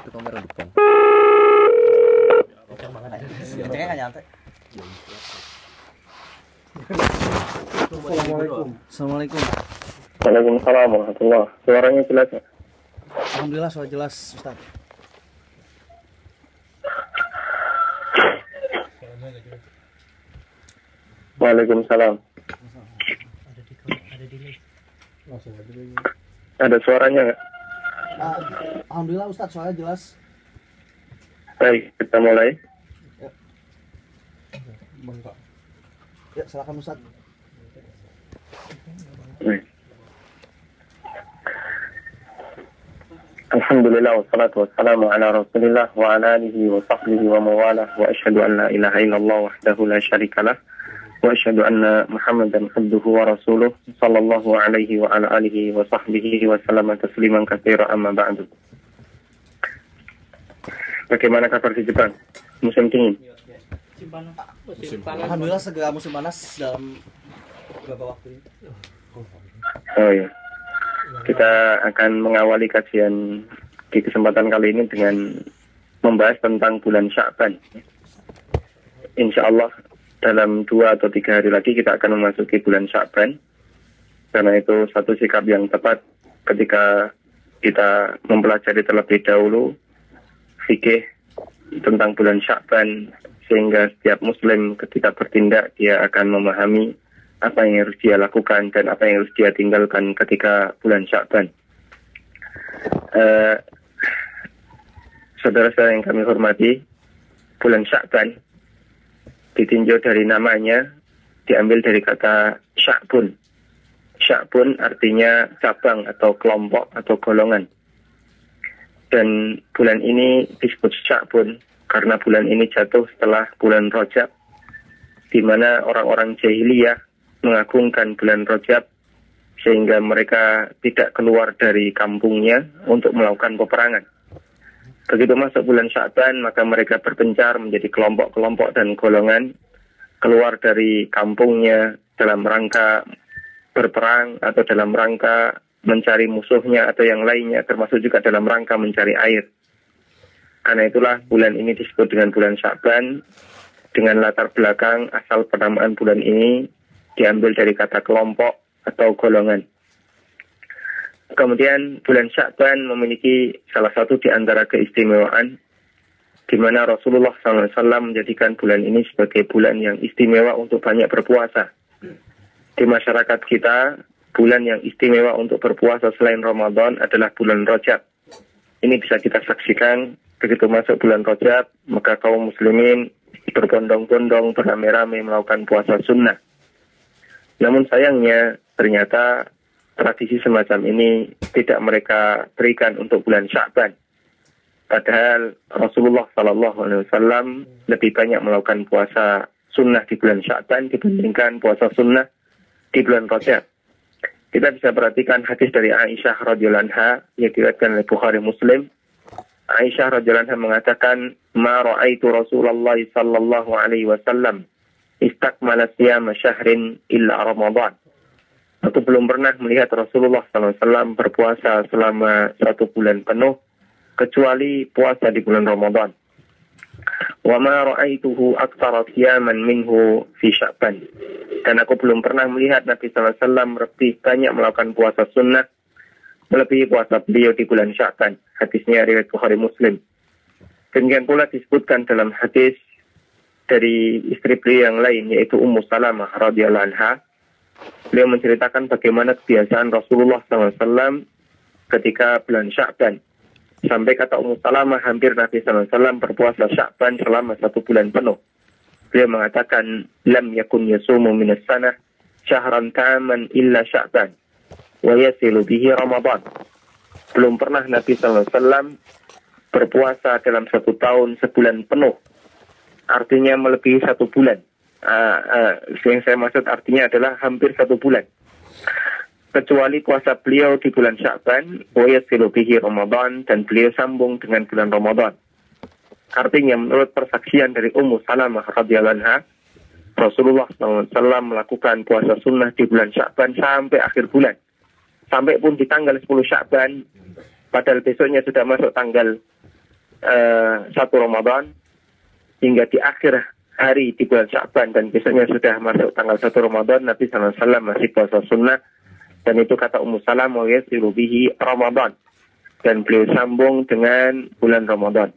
itu kamera depan. Ngeceknya nggak nyantai. Assalamualaikum. Waalaikumsalam warahmatullahi. Suaranya jelas ya? Alhamdulillah suara jelas, Ustaz. Waalaikumsalam. Ada suaranya nggak? Alhamdulillah Ustaz, suaranya jelas. Baik, kita mulai. Ya, silakan Ustaz. Baik. Alhamdulillah wassalatu wassalamu ala Rasulillah wa ala alihi wa sahbihi wa mawalah wa asyhadu an la ilaha illallah wahdahu la syarikalah wa asyhadu anna Muhammadan abduhu wa rasuluh sallallahu alaihi wa ala alihi wa sahbihi wa sallama tasliman katsira amma ba'du. Bagaimana kabar di Jepang? Musim dingin. Alhamdulillah segera musim panas dalam beberapa waktu ini. Oh ya. Kita akan mengawali kajian di kesempatan kali ini dengan membahas tentang bulan Sya'ban. Insya Allah dalam 2 atau 3 hari lagi kita akan memasuki bulan Sya'ban. Karena itu satu sikap yang tepat ketika kita mempelajari terlebih dahulu fikih tentang bulan Sya'ban, sehingga setiap muslim ketika bertindak dia akan memahami apa yang harus dia lakukan dan apa yang harus dia tinggalkan ketika bulan Sya'ban. Saudara-saudara yang kami hormati, bulan Sya'ban ditinjau dari namanya, diambil dari kata Sya'bun. Sya'bun artinya cabang atau kelompok atau golongan. Dan bulan ini disebut Sya'bun karena bulan ini jatuh setelah bulan Rajab, di mana orang-orang jahiliyah mengagungkan bulan Rajab sehingga mereka tidak keluar dari kampungnya untuk melakukan peperangan. Begitu masuk bulan Sya'ban, maka mereka berpencar menjadi kelompok-kelompok dan golongan, keluar dari kampungnya dalam rangka berperang atau dalam rangka mencari musuhnya atau yang lainnya, termasuk juga dalam rangka mencari air. Karena itulah bulan ini disebut dengan bulan Sya'ban, dengan latar belakang asal penamaan bulan ini diambil dari kata kelompok atau golongan. Kemudian bulan Sya'ban memiliki salah satu di antara keistimewaan, di mana Rasulullah SAW menjadikan bulan ini sebagai bulan yang istimewa untuk banyak berpuasa. Di masyarakat kita, bulan yang istimewa untuk berpuasa selain Ramadan adalah bulan Rajab. Ini bisa kita saksikan begitu masuk bulan Rajab, maka kaum muslimin berbondong-bondong beramai-ramai melakukan puasa sunnah. Namun sayangnya ternyata tradisi semacam ini tidak mereka berikan untuk bulan Sya'ban. Padahal Rasulullah SAW lebih banyak melakukan puasa sunnah di bulan Sya'ban dibandingkan puasa sunnah di bulan Rajab. Kita bisa perhatikan hadis dari Aisyah radhiyallahu anha yang diriwayatkan oleh Bukhari Muslim. Aisyah radhiyallahu anha mengatakan, "Ma ra'aitu Rasulullah sallallahu alaihi wasallam istakmala siyama syahrin illa Ramadan." Aku belum pernah melihat Rasulullah SAW berpuasa selama 1 bulan penuh kecuali puasa di bulan Ramadan. Wa ma ra'aituhu aktsara siyaman minhu fi Sya'ban. Dan aku belum pernah melihat Nabi SAW lebih banyak melakukan puasa sunnah melebihi puasa beliau di bulan Sya'ban. Hadisnya riwayat Bukhari Muslim. Demikian pula disebutkan dalam hadis dari istri beliau yang lain, yaitu Ummu Salamah radhiyallahu anha. Beliau menceritakan bagaimana kebiasaan Rasulullah SAW ketika bulan Sya'ban. Sampai kata Ummu Salamah, hampir Nabi SAW berpuasa Sya'ban selama 1 bulan penuh. Beliau mengatakan, "Lam yakun yasumu minas sanah syahran taman illa Sya'ban wa yasilu bihi Ramadan." Belum pernah Nabi SAW berpuasa dalam 1 tahun sebulan penuh. Artinya melebihi 1 bulan. Yang saya maksud artinya adalah hampir 1 bulan. Kecuali puasa beliau di bulan Sya'ban, wa yasilu bihi Ramadan, dan beliau sambung dengan bulan Ramadan. Artinya menurut persaksian dari Ummu Salamah radhiyallahu anha, Rasulullah SAW melakukan puasa sunnah di bulan Sya'ban sampai akhir bulan. Sampai pun di tanggal 10 Sya'ban, padahal besoknya sudah masuk tanggal 1 Ramadan hingga di akhir hari di bulan Sya'ban dan besoknya sudah masuk tanggal 1 Ramadan, Nabi SAW masih puasa sunnah. Dan itu kata Ummu Salamah, yasiru bihi Ramadan. Dan beliau sambung dengan bulan Ramadan,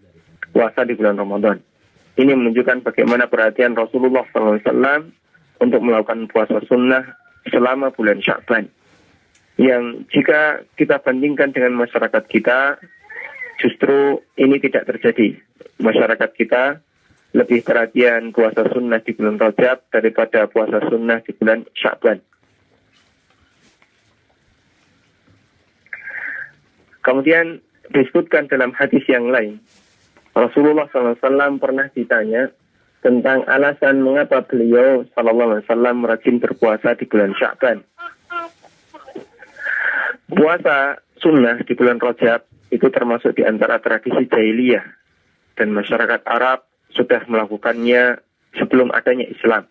puasa di bulan Ramadan. Ini menunjukkan bagaimana perhatian Rasulullah SAW untuk melakukan puasa sunnah selama bulan Sya'ban. Yang jika kita bandingkan dengan masyarakat kita, justru ini tidak terjadi. Masyarakat kita lebih perhatian puasa sunnah di bulan Rajab daripada puasa sunnah di bulan Sya'ban. Kemudian disebutkan dalam hadis yang lain, Rasulullah SAW pernah ditanya tentang alasan mengapa beliau SAW rajin berpuasa di bulan Sya'ban. Puasa sunnah di bulan Rajab itu termasuk di antara tradisi jahiliyah dan masyarakat Arab sudah melakukannya sebelum adanya Islam.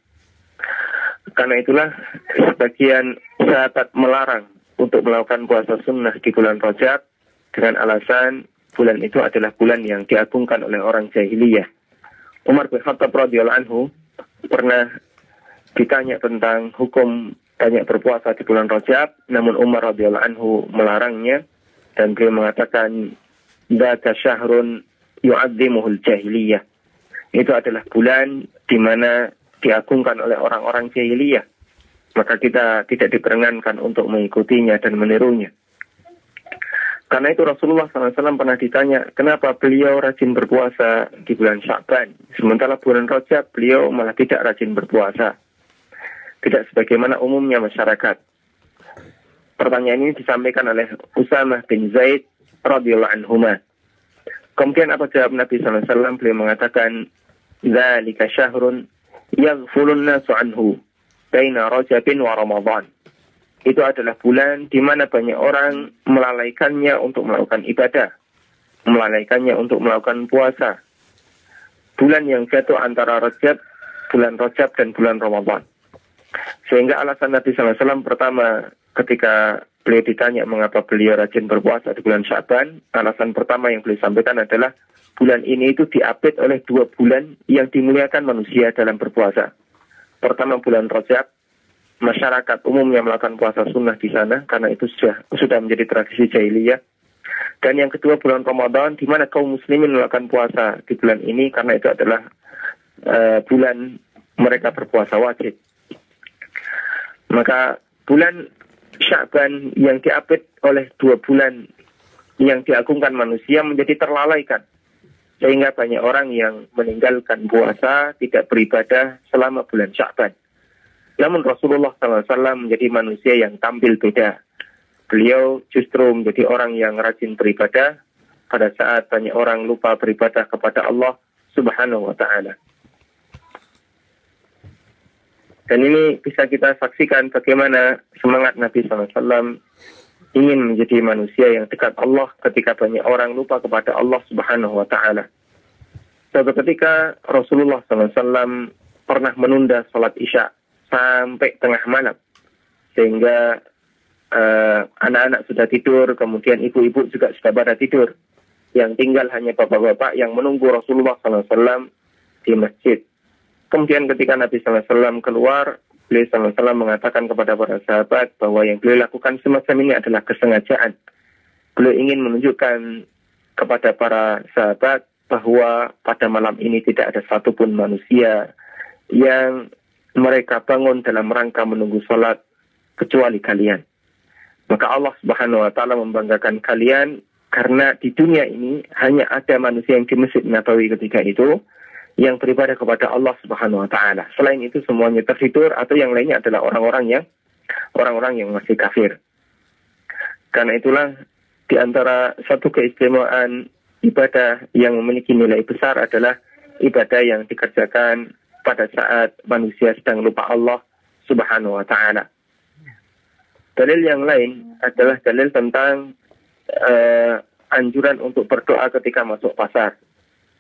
Karena itulah sebagian sahabat melarang untuk melakukan puasa sunnah di bulan Rajab dengan alasan bulan itu adalah bulan yang diagungkan oleh orang jahiliyah. Umar bin Khattab radhiyallahu anhu pernah ditanya tentang hukum banyak berpuasa di bulan Rajab, namun Umar radhiyallahu anhu melarangnya dan beliau mengatakan, "Dzaka syahrun yu'azzimuhul jahiliyah." Itu adalah bulan di mana diagungkan oleh orang-orang jahiliyah. Maka kita tidak diperkenankan untuk mengikutinya dan menirunya. Karena itu Rasulullah SAW pernah ditanya, kenapa beliau rajin berpuasa di bulan Sya'ban, sementara bulan Rajab beliau malah tidak rajin berpuasa. Tidak sebagaimana umumnya masyarakat. Pertanyaan ini disampaikan oleh Usamah bin Zaid radhiyallahu anhuma. Kemudian apa jawab Nabi SAW? Beliau mengatakan, "Dzalika syahrun yaghfulun nasu anhu baina Rajabin wa Ramadan." Itu adalah bulan di mana banyak orang melalaikannya untuk melakukan ibadah, melalaikannya untuk melakukan puasa. Bulan yang jatuh antara Rajab, bulan Rajab dan bulan Ramadan. Sehingga alasan Nabi SAW pertama ketika beliau ditanya mengapa beliau rajin berpuasa di bulan Sya'ban, alasan pertama yang beliau sampaikan adalah bulan ini itu diapit oleh 2 bulan yang dimuliakan manusia dalam berpuasa. Pertama bulan Rajab, masyarakat umumnya melakukan puasa sunnah di sana karena itu sudah menjadi tradisi jahiliyah. Dan yang kedua bulan Ramadan di mana kaum muslimin melakukan puasa di bulan ini karena itu adalah bulan mereka berpuasa wajib. Maka bulan Sya'ban yang diapit oleh 2 bulan yang diagungkan manusia menjadi terlalaikan. Sehingga banyak orang yang meninggalkan puasa, tidak beribadah selama bulan Sya'ban. Namun Rasulullah SAW menjadi manusia yang tampil beda. Beliau justru menjadi orang yang rajin beribadah pada saat banyak orang lupa beribadah kepada Allah Subhanahu wa Ta'ala. Dan ini bisa kita saksikan bagaimana semangat Nabi SAW ingin menjadi manusia yang dekat Allah ketika banyak orang lupa kepada Allah Subhanahu wa Ta'ala. Suatu ketika Rasulullah SAW pernah menunda sholat Isya sampai tengah malam, sehingga anak-anak sudah tidur, kemudian ibu-ibu juga sudah pada tidur. Yang tinggal hanya bapak-bapak yang menunggu Rasulullah SAW di masjid. Kemudian ketika Nabi SAW keluar, beliau SAW mengatakan kepada para sahabat bahwa yang beliau lakukan semacam ini adalah kesengajaan. Beliau ingin menunjukkan kepada para sahabat bahwa pada malam ini tidak ada satupun manusia yang mereka bangun dalam rangka menunggu sholat kecuali kalian. Maka Allah Subhanahu wa Ta'ala membanggakan kalian karena di dunia ini hanya ada manusia yang di Masjid Nabawi ketika itu yang beribadah kepada Allah Subhanahu wa Ta'ala. Selain itu semuanya tertidur atau yang lainnya adalah orang-orang yang masih kafir. Karena itulah di antara satu keistimewaan ibadah yang memiliki nilai besar adalah ibadah yang dikerjakan pada saat manusia sedang lupa Allah Subhanahu wa Ta'ala. Dalil yang lain adalah dalil tentang anjuran untuk berdoa ketika masuk pasar.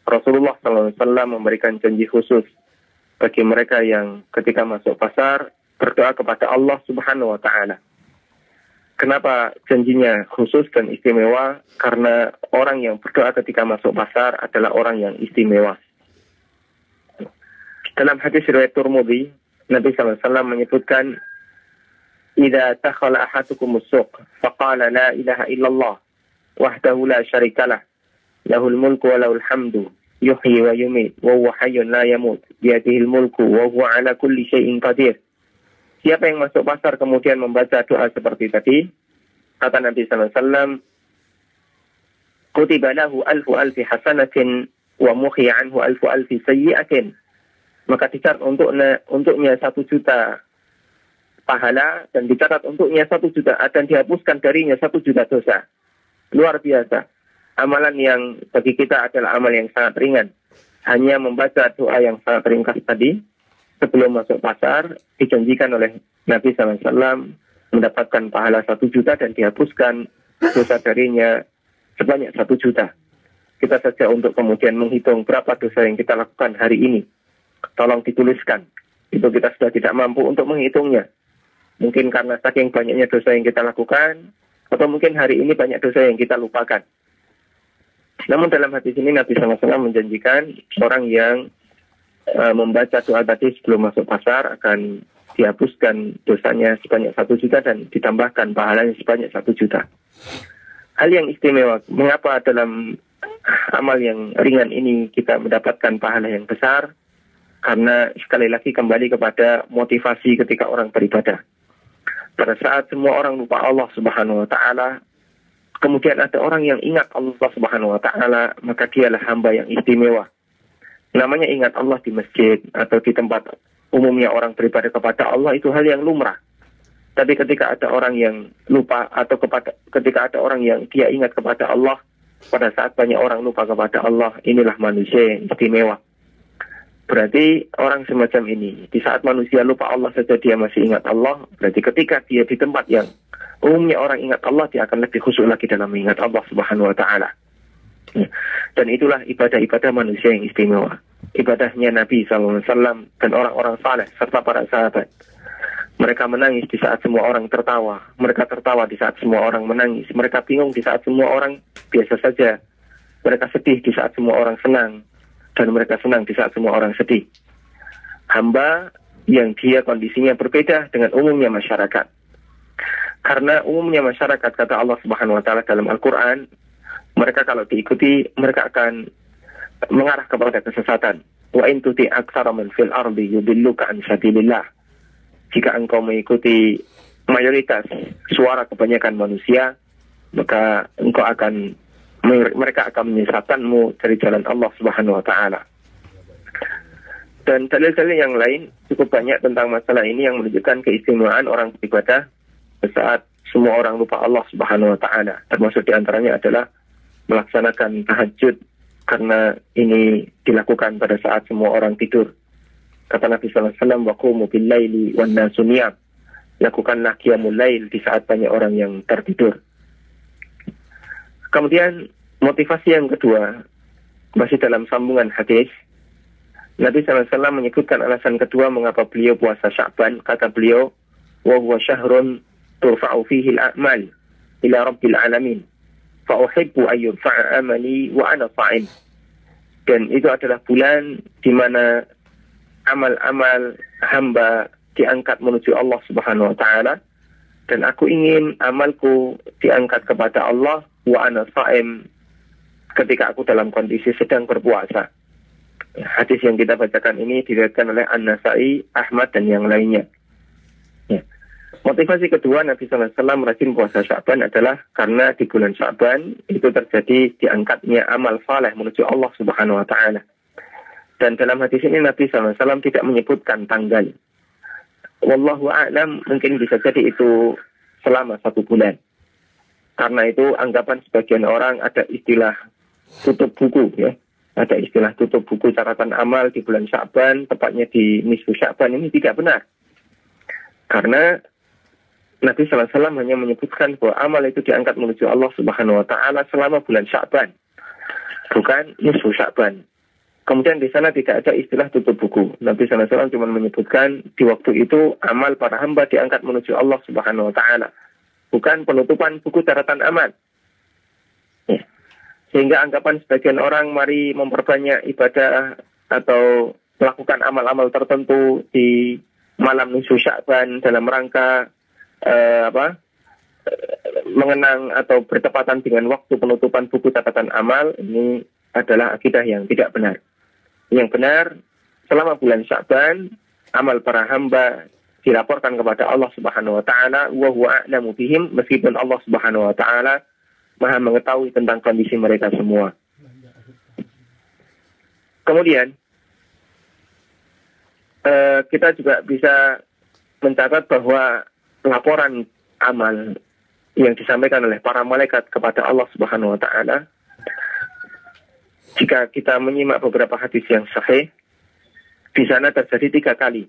Rasulullah SAW memberikan janji khusus bagi mereka yang ketika masuk pasar berdoa kepada Allah Subhanahu wa Ta'ala. Kenapa janjinya khusus dan istimewa? Karena orang yang berdoa ketika masuk pasar adalah orang yang istimewa. Dalam hadis riwayat Tirmidzi, Nabi SAW menyebutkan, "Idza dakhala ahadukum as-suq, faqala la ilaha illallah, wahdahu la syarikalah, lahul mulku wa lahul hamdu, yuhyi wa yumiit, wa huwa hayyun la yamut, biyadihil mulku wa huwa ala kulli syai'in qadir." Siapa yang masuk pasar kemudian membaca doa seperti tadi, kata Nabi SAW, "Kutiba lahu alfu alfi hasanatin wa muhiya anhu alfu alfi sayyi'atin." Maka dicatat untuknya 1.000.000 pahala dan dicatat untuknya 1.000.000 dan dihapuskan darinya 1.000.000 dosa. Luar biasa. Amalan yang bagi kita adalah amal yang sangat ringan. Hanya membaca doa yang sangat ringkas tadi sebelum masuk pasar dijanjikan oleh Nabi SAW mendapatkan pahala 1.000.000 dan dihapuskan dosa darinya sebanyak 1.000.000. Kita saja untuk kemudian menghitung berapa dosa yang kita lakukan hari ini. Tolong dituliskan. Itu kita sudah tidak mampu untuk menghitungnya. Mungkin karena saking banyaknya dosa yang kita lakukan, atau mungkin hari ini banyak dosa yang kita lupakan. Namun dalam hadis ini Nabi SAW menjanjikan orang yang membaca doa tadi sebelum masuk pasar akan dihapuskan dosanya sebanyak 1.000.000 dan ditambahkan pahalanya sebanyak 1.000.000. Hal yang istimewa, mengapa dalam amal yang ringan ini kita mendapatkan pahala yang besar? Karena sekali lagi kembali kepada motivasi ketika orang beribadah. Pada saat semua orang lupa Allah Subhanahu wa Ta'ala, kemudian ada orang yang ingat Allah Subhanahu wa Ta'ala, maka dialah hamba yang istimewa. Namanya ingat Allah di masjid atau di tempat umumnya orang beribadah kepada Allah itu hal yang lumrah. Tapi ketika ada orang yang lupa atau ketika ada orang yang dia ingat kepada Allah, pada saat banyak orang lupa kepada Allah, inilah manusia yang istimewa. Berarti orang semacam ini, di saat manusia lupa Allah saja dia masih ingat Allah, berarti ketika dia di tempat yang umumnya orang ingat Allah, dia akan lebih khusyuk lagi dalam mengingat Allah Subhanahu wa Ta'ala. Dan itulah ibadah-ibadah manusia yang istimewa. Ibadahnya Nabi SAW dan orang-orang saleh serta para sahabat. Mereka menangis di saat semua orang tertawa. Mereka tertawa di saat semua orang menangis. Mereka bingung di saat semua orang biasa saja. Mereka sedih di saat semua orang senang. Dan mereka senang di saat semua orang sedih. Hamba yang dia kondisinya berbeda dengan umumnya masyarakat. Karena umumnya masyarakat, kata Allah Subhanahu wa Ta'ala dalam Al-Quran, mereka kalau diikuti, mereka akan mengarah kepada kesesatan. Wa in tuti aktsara man fil ardi yudilluka an sabilillah. Jika engkau mengikuti mayoritas suara kebanyakan manusia, maka mereka akan menyesatkanmu dari jalan Allah Subhanahu wa Ta'ala. Dan dalil-dalil yang lain cukup banyak tentang masalah ini yang menunjukkan keistimewaan orang beribadah saat semua orang lupa Allah Subhanahu wa Ta'ala. Termasuk diantaranya adalah melaksanakan tahajud, karena ini dilakukan pada saat semua orang tidur. Kata Nabi SAW, "Waqumu bil-laili wan nasu niyam." Lakukanlah qiyamul lail di saat banyak orang yang tertidur. Kemudian motivasi yang kedua, masih dalam sambungan hadis, Nabi SAW menyebutkan alasan kedua mengapa beliau puasa Sya'ban. Kata beliau, "Wa huwa syahrun turfa'u fihi al-a'mal ila rabbil alamin. Fa'uhibbu ayyurfa'a amali wa ana sha'im." Dan itu adalah bulan di mana amal-amal hamba diangkat menuju Allah Subhanahu wa Ta'ala, dan aku ingin amalku diangkat kepada Allah wa ana sha'im ketika aku dalam kondisi sedang berpuasa. Hadis yang kita bacakan ini diriwayatkan oleh An-Nasa'i, Ahmad dan yang lainnya. Motivasi kedua Nabi SAW rajin puasa Sya'ban adalah karena di bulan Sya'ban itu terjadi diangkatnya amal saleh menuju Allah Subhanahu wa Ta'ala. Dan dalam hadis ini Nabi SAW tidak menyebutkan tanggal. Wallahu a'lam, mungkin bisa jadi itu selama 1 bulan. Karena itu anggapan sebagian orang ada istilah tutup buku, ya. Ada istilah tutup buku catatan amal di bulan Sya'ban, tepatnya di nisfu Sya'ban, ini tidak benar. Karena Nabi SAW hanya menyebutkan bahwa amal itu diangkat menuju Allah Subhanahu wa Ta'ala selama bulan Sya'ban, bukan nisfu Sya'ban. Kemudian di sana tidak ada istilah tutup buku. Nabi SAW cuma menyebutkan di waktu itu amal para hamba diangkat menuju Allah Subhanahu wa Ta'ala. bukan penutupan buku catatan amal. Ya. Sehingga anggapan sebagian orang mari memperbanyak ibadah atau melakukan amal-amal tertentu di malam nisfu Sya'ban dalam rangka mengenang atau bertepatan dengan waktu penutupan buku catatan amal, ini adalah akidah yang tidak benar. Yang benar, selama bulan Sya'ban, amal para hamba dilaporkan kepada Allah Subhanahu wa taala, wa huwa a'lamu bihim, meskipun Allah Subhanahu wa taala Maha mengetahui tentang kondisi mereka semua. Kemudian kita juga bisa mencatat bahwa laporan amal yang disampaikan oleh para malaikat kepada Allah Subhanahu wa taala, jika kita menyimak beberapa hadis yang sahih, di sana terjadi 3 kali.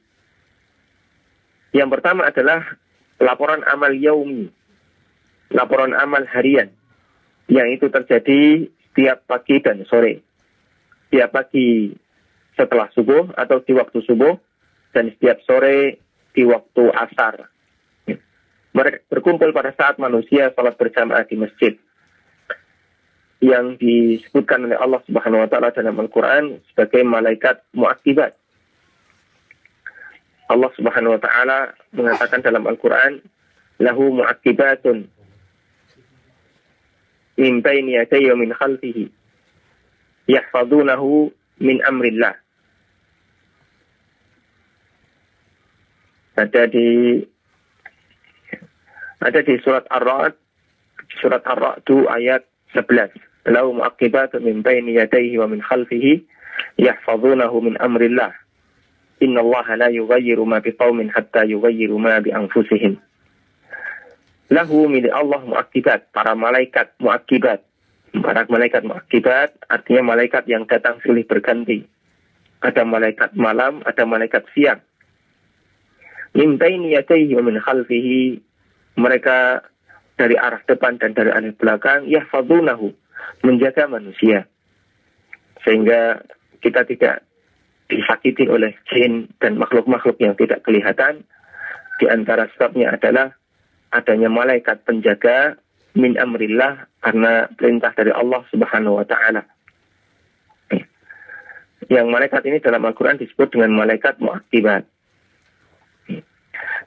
Yang pertama adalah laporan amal yaumi, laporan amal harian, yang itu terjadi setiap pagi dan sore. Setiap pagi setelah subuh atau di waktu subuh, dan setiap sore di waktu asar. Mereka berkumpul pada saat manusia salat berjamaah di masjid, yang disebutkan oleh Allah Subhanahu wa taala dalam Al-Qur'an sebagai malaikat mu'aqibat. Allah Subhanahu wa taala mengatakan dalam Al-Qur'an, lahu mu'aqibatun min baini yadayhi wa min khalfihi yahfazunahu min amrillah. Ada di surat Ar-Ra'd, surat Ar-Ra'd ayat 11. Lahu mu'aqibatun min baini yadayhi wa min khalfihi yahfazunahu min amrillah. Innallaha la yughayyiru ma biqaumin hatta yughayyiru ma bi anfusihim. Lahu milik Allah mu'aqibat, para malaikat mu'aqibat. Para malaikat mu'aqibat artinya malaikat yang datang silih berganti. Ada malaikat malam, ada malaikat siang. Min baini yadayhi wa min khalfihi, mereka dari arah depan dan dari arah belakang, yahfazunahu, menjaga manusia. Sehingga kita tidak disakiti oleh jin dan makhluk-makhluk yang tidak kelihatan. Di antara sebabnya adalah adanya malaikat penjaga min amrillah, karena perintah dari Allah Subhanahu wa taala. Yang malaikat ini dalam Al-Qur'an disebut dengan malaikat mu'aqibat.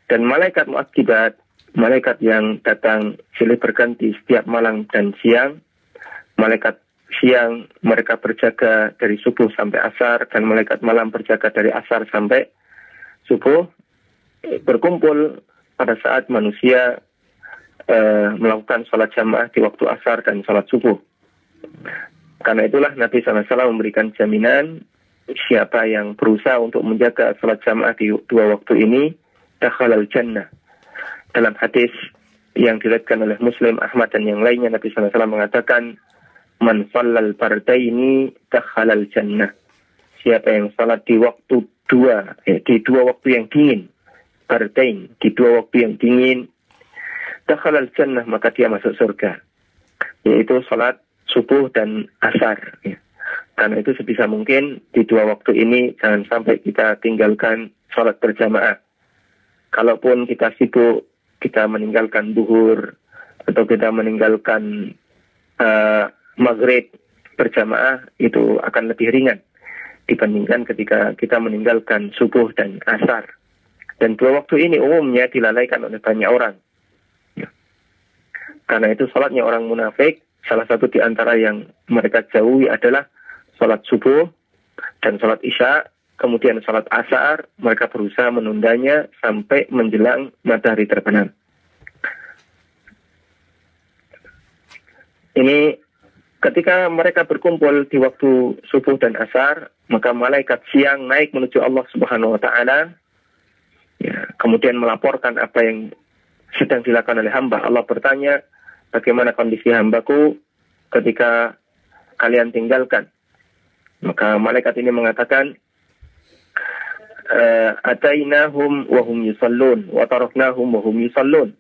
Dan malaikat mu'aqibat, malaikat yang datang silih berganti setiap malam dan siang. Malaikat siang mereka berjaga dari subuh sampai asar, dan malaikat malam berjaga dari asar sampai subuh, berkumpul pada saat manusia melakukan sholat jamaah di waktu asar dan sholat subuh. Karena itulah Nabi SAW memberikan jaminan, siapa yang berusaha untuk menjaga sholat jamaah di 2 waktu ini, dakhalal jannah. Dalam hadis yang diriwayatkan oleh Muslim, Ahmad dan yang lainnya, Nabi SAW mengatakan, man shallal fardaini dakhalal jannah. Siapa yang salat di waktu di 2 waktu yang dingin, fardain, di 2 waktu yang dingin, dakhalal jannah, maka dia masuk surga. Yaitu salat subuh dan asar. Karena itu sebisa mungkin di 2 waktu ini jangan sampai kita tinggalkan salat berjamaah. Kalaupun kita sibuk, kita meninggalkan duhur atau kita meninggalkan maghrib berjamaah, itu akan lebih ringan dibandingkan ketika kita meninggalkan subuh dan asar. Dan 2 waktu ini umumnya dilalaikan oleh banyak orang. Karena itu salatnya orang munafik, salah satu di antara yang mereka jauhi adalah salat subuh dan salat isya, kemudian salat asar, mereka berusaha menundanya sampai menjelang matahari terbenam. Ini ketika mereka berkumpul di waktu subuh dan asar, maka malaikat siang naik menuju Allah Subhanahu wa taala, kemudian melaporkan apa yang sedang dilakukan oleh hamba. Allah bertanya, bagaimana kondisi hambaku ketika kalian tinggalkan? Maka malaikat ini mengatakan, atainahum wa hum yusallun wa taraknahum wa hum yusallun.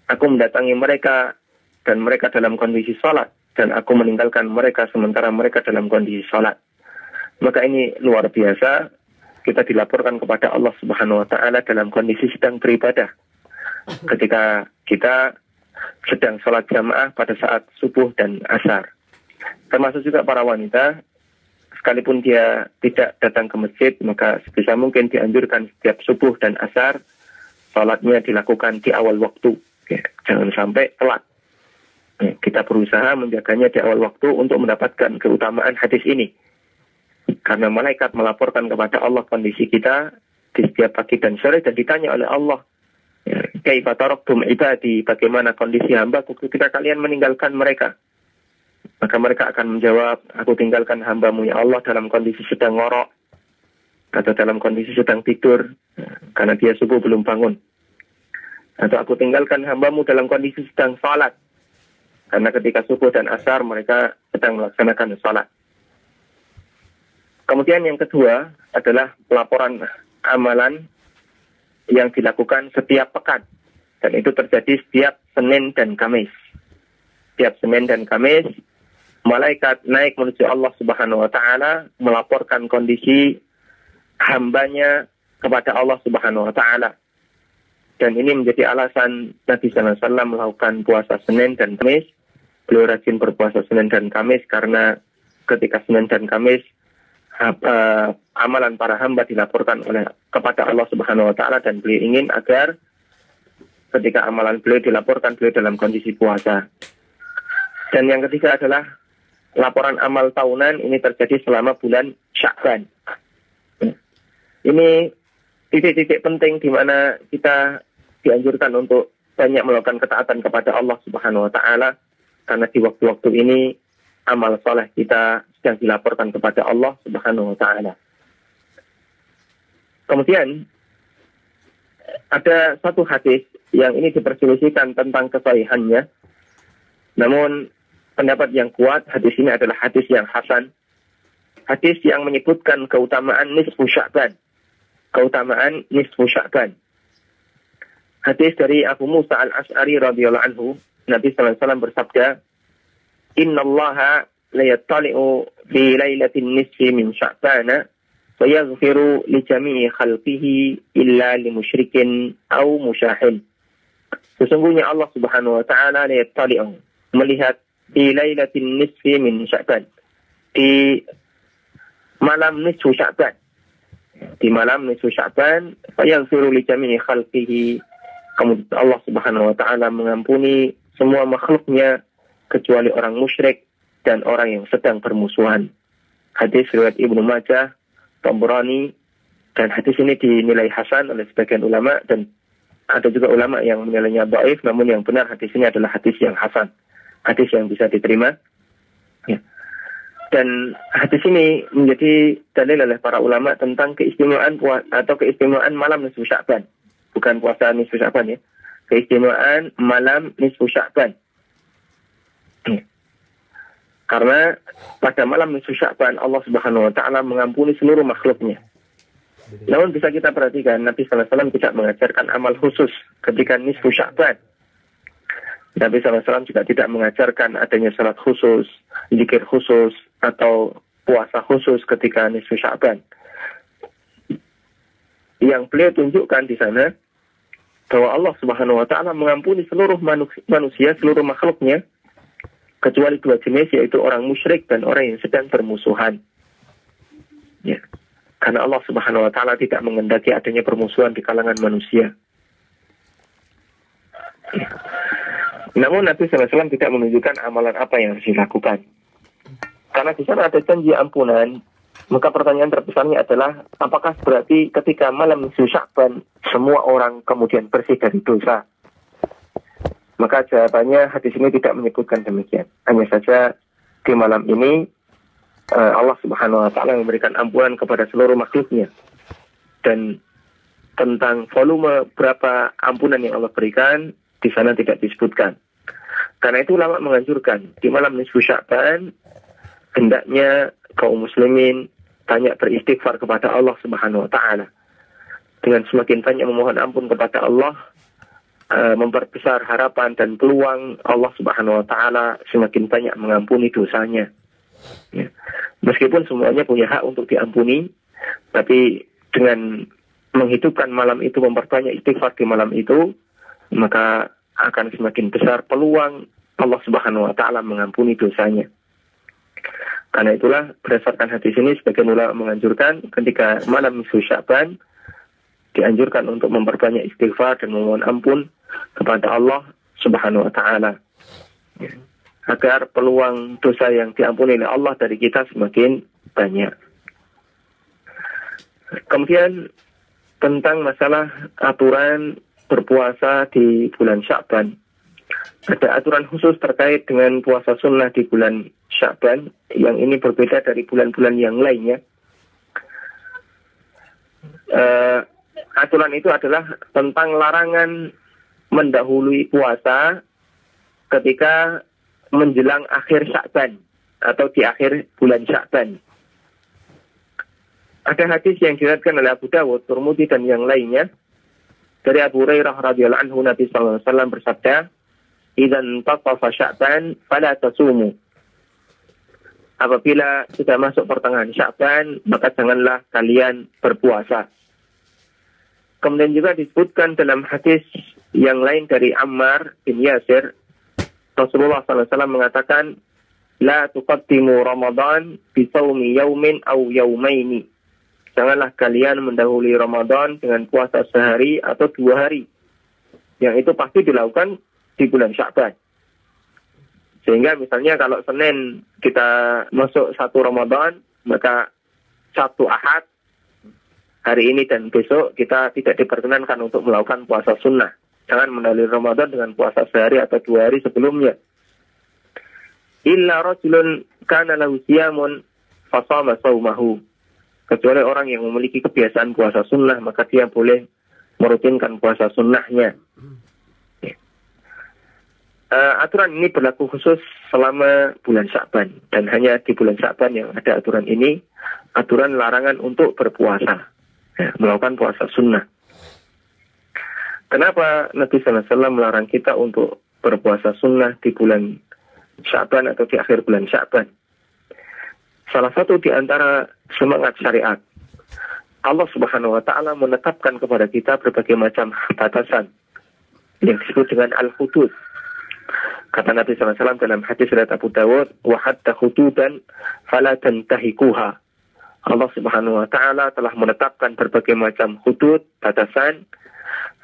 Aku mendatangi mereka dan mereka dalam kondisi salat, dan aku meninggalkan mereka sementara mereka dalam kondisi salat. Maka ini luar biasa, kita dilaporkan kepada Allah Subhanahu wa taala dalam kondisi sedang beribadah. Ketika kita sedang sholat jamaah pada saat subuh dan asar. Termasuk juga para wanita, sekalipun dia tidak datang ke masjid, maka sebisa mungkin dianjurkan setiap subuh dan asar sholatnya dilakukan di awal waktu. Ya, jangan sampai telat. Ya, kita berusaha menjaganya di awal waktu untuk mendapatkan keutamaan hadis ini. Karena malaikat melaporkan kepada Allah kondisi kita di setiap pagi dan sore, dan ditanya oleh Allah, kaifa taraktum ibadi, bagaimana kondisi hambaku ketika kalian meninggalkan mereka? Maka mereka akan menjawab, aku tinggalkan hambamu ya Allah dalam kondisi sedang ngorok atau dalam kondisi sedang tidur karena dia subuh belum bangun, atau aku tinggalkan hambamu dalam kondisi sedang salat karena ketika subuh dan asar mereka sedang melaksanakan salat. Kemudian yang kedua adalah pelaporan amalan yang dilakukan setiap pekan, dan itu terjadi setiap Senin dan Kamis. Setiap Senin dan Kamis malaikat naik menuju Allah Subhanahu wa taala melaporkan kondisi hambanya kepada Allah Subhanahu wa taala. Dan ini menjadi alasan Nabi sallallahu alaihi wasallam melakukan puasa Senin dan Kamis. Beliau rajin berpuasa Senin dan Kamis karena ketika Senin dan Kamis amalan para hamba dilaporkan kepada Allah Subhanahu wa taala, dan beliau ingin agar ketika amalan beliau dilaporkan beliau dalam kondisi puasa. Dan yang ketiga adalah laporan amal tahunan, ini terjadi selama bulan Sya'ban. Ini titik-titik penting di mana kita dianjurkan untuk banyak melakukan ketaatan kepada Allah Subhanahu wa taala, karena di waktu-waktu ini amal soleh kita sedang dilaporkan kepada Allah Subhanahu wa taala. Kemudian ada satu hadis yang ini diperselisihkan tentang kesahihannya. Namun pendapat yang kuat hadis ini adalah hadis yang hasan. Hadis yang menyebutkan keutamaan nisfu Sya'ban. Keutamaan nisfu Sya'ban. Hadis dari Abu Musa al-Asy'ari radhiyallahu anhu, Nabi sallallahu alaihi wasallam bersabda, "Innallaha la yattali'u fi lailatin nisfi min Sya'ban wa yaghfiru li jami'i khalqihi illa li musyrikin aw musyahil." Sesungguhnya Allah Subhanahu wa taala la yattali'u, melihat di lailatin nisfi min Sya'ban, di malam nisfu Sya'ban. Di malam nisfu Sya'ban, fa yaghfiru li jami'i khalqihi, kemudian Allah Subhanahu wa taala mengampuni semua makhluknya kecuali orang musyrik dan orang yang sedang bermusuhan. Hadis riwayat Ibnu Majah, Tabrani, dan hadis ini dinilai hasan oleh sebagian ulama, dan ada juga ulama yang menilainya dhaif, namun yang benar hadis ini adalah hadis yang hasan, hadis yang bisa diterima. Ya. Dan hadis ini menjadi dalil oleh para ulama tentang keistimewaan atau keistimewaan malam nisfu Sya'ban, bukan puasa nisfu Sya'ban ya, keistimewaan malam nisfu Sya'ban. Karena pada malam nisfu Sya'ban Allah Subhanahu wa taala mengampuni seluruh makhluknya. Namun bisa kita perhatikan Nabi sallallahu alaihi wasallam tidak mengajarkan amal khusus ketika nisfu Sya'ban. Nabi sallallahu alaihi wasallam juga tidak mengajarkan adanya salat khusus, zikir khusus, atau puasa khusus ketika nisfu Sya'ban. Yang beliau tunjukkan di sana bahwa Allah Subhanahu wa taala mengampuni seluruh manusia, seluruh makhluknya, kecuali dua jenis, yaitu orang musyrik dan orang yang sedang bermusuhan. Ya. Karena Allah Subhanahu wa taala tidak menghendaki adanya permusuhan di kalangan manusia. Ya. Namun Nabi SAW tidak menunjukkan amalan apa yang harus dilakukan. Karena di sana ada janji ampunan, maka pertanyaan terbesarnya adalah, apakah berarti ketika malam nisfu Sya'ban semua orang kemudian bersih dari dosa? Maka jawabannya hadis ini tidak menyebutkan demikian. Hanya saja di malam ini Allah Subhanahu wa taala memberikan ampunan kepada seluruh makhluknya. Dan tentang volume berapa ampunan yang Allah berikan di sana tidak disebutkan. Karena itu ulama menganjurkan di malam nisfu Sya'ban hendaknya kaum muslimin banyak beristighfar kepada Allah Subhanahu wa taala. Dengan semakin banyak memohon ampun kepada Allah, memperbesar harapan dan peluang Allah Subhanahu wa taala semakin banyak mengampuni dosanya. Ya. Meskipun semuanya punya hak untuk diampuni, tapi dengan menghidupkan malam itu, memperbanyak istighfar di malam itu, maka akan semakin besar peluang Allah Subhanahu wa taala mengampuni dosanya. Karena itulah berdasarkan hadis ini sebagian ulama menganjurkan ketika malam nisfu Sya'ban dianjurkan untuk memperbanyak istighfar dan memohon ampun kepada Allah Subhanahu wa taala. Agar peluang dosa yang diampuni oleh Allah dari kita semakin banyak. Kemudian tentang masalah aturan berpuasa di bulan Sya'ban. Ada aturan khusus terkait dengan puasa sunnah di bulan Sya'ban yang ini berbeda dari bulan-bulan yang lainnya. Aturan itu adalah tentang larangan mendahului puasa ketika menjelang akhir Sya'ban atau di akhir bulan Sya'ban. Ada hadis yang diriwayatkan oleh Abu Dawud, Tirmidzi dan yang lainnya dari Abu Hurairah radhiyallahu anhu, Nabi sallallahu alaihi wasallam bersabda, "Idzan tasafa Sya'ban fala tasumu." Apabila sudah masuk pertengahan Sya'ban, maka janganlah kalian berpuasa. Kemudian juga disebutkan dalam hadis yang lain dari Ammar bin Yasir, Rasulullah SAW mengatakan, "La tuqaddimu Ramadan bi shaumi yaumin aw yaumaini." Janganlah kalian mendahului Ramadan dengan puasa sehari atau 2 hari. Yang itu pasti dilakukan di bulan Sya'ban. Sehingga misalnya kalau Senin kita masuk 1 Ramadan, maka Sabtu Ahad, hari ini dan besok kita tidak diperkenankan untuk melakukan puasa sunnah. Jangan mendahului Ramadan dengan puasa sehari atau 2 hari sebelumnya. Illa rajulun kana lahu siyamun fasama saumahu. Kecuali orang yang memiliki kebiasaan puasa sunnah, maka dia boleh merutinkan puasa sunnahnya. Aturan ini berlaku khusus selama bulan Sya'ban. Dan hanya di bulan Sya'ban yang ada aturan ini, aturan larangan untuk berpuasa, melakukan puasa sunnah. Kenapa Nabi SAW melarang kita untuk berpuasa sunnah di bulan Sya'ban atau di akhir bulan Sya'ban? Salah satu di antara semangat syariat, Allah Subhanahu wa taala menetapkan kepada kita berbagai macam batasan yang disebut dengan al-hudud. Kata Nabi SAW dalam hadis riwayat Abu Dawud, "Wa hatta hududan fala tantahikuha." Allah Subhanahu wa taala telah menetapkan berbagai macam hudud, batasan,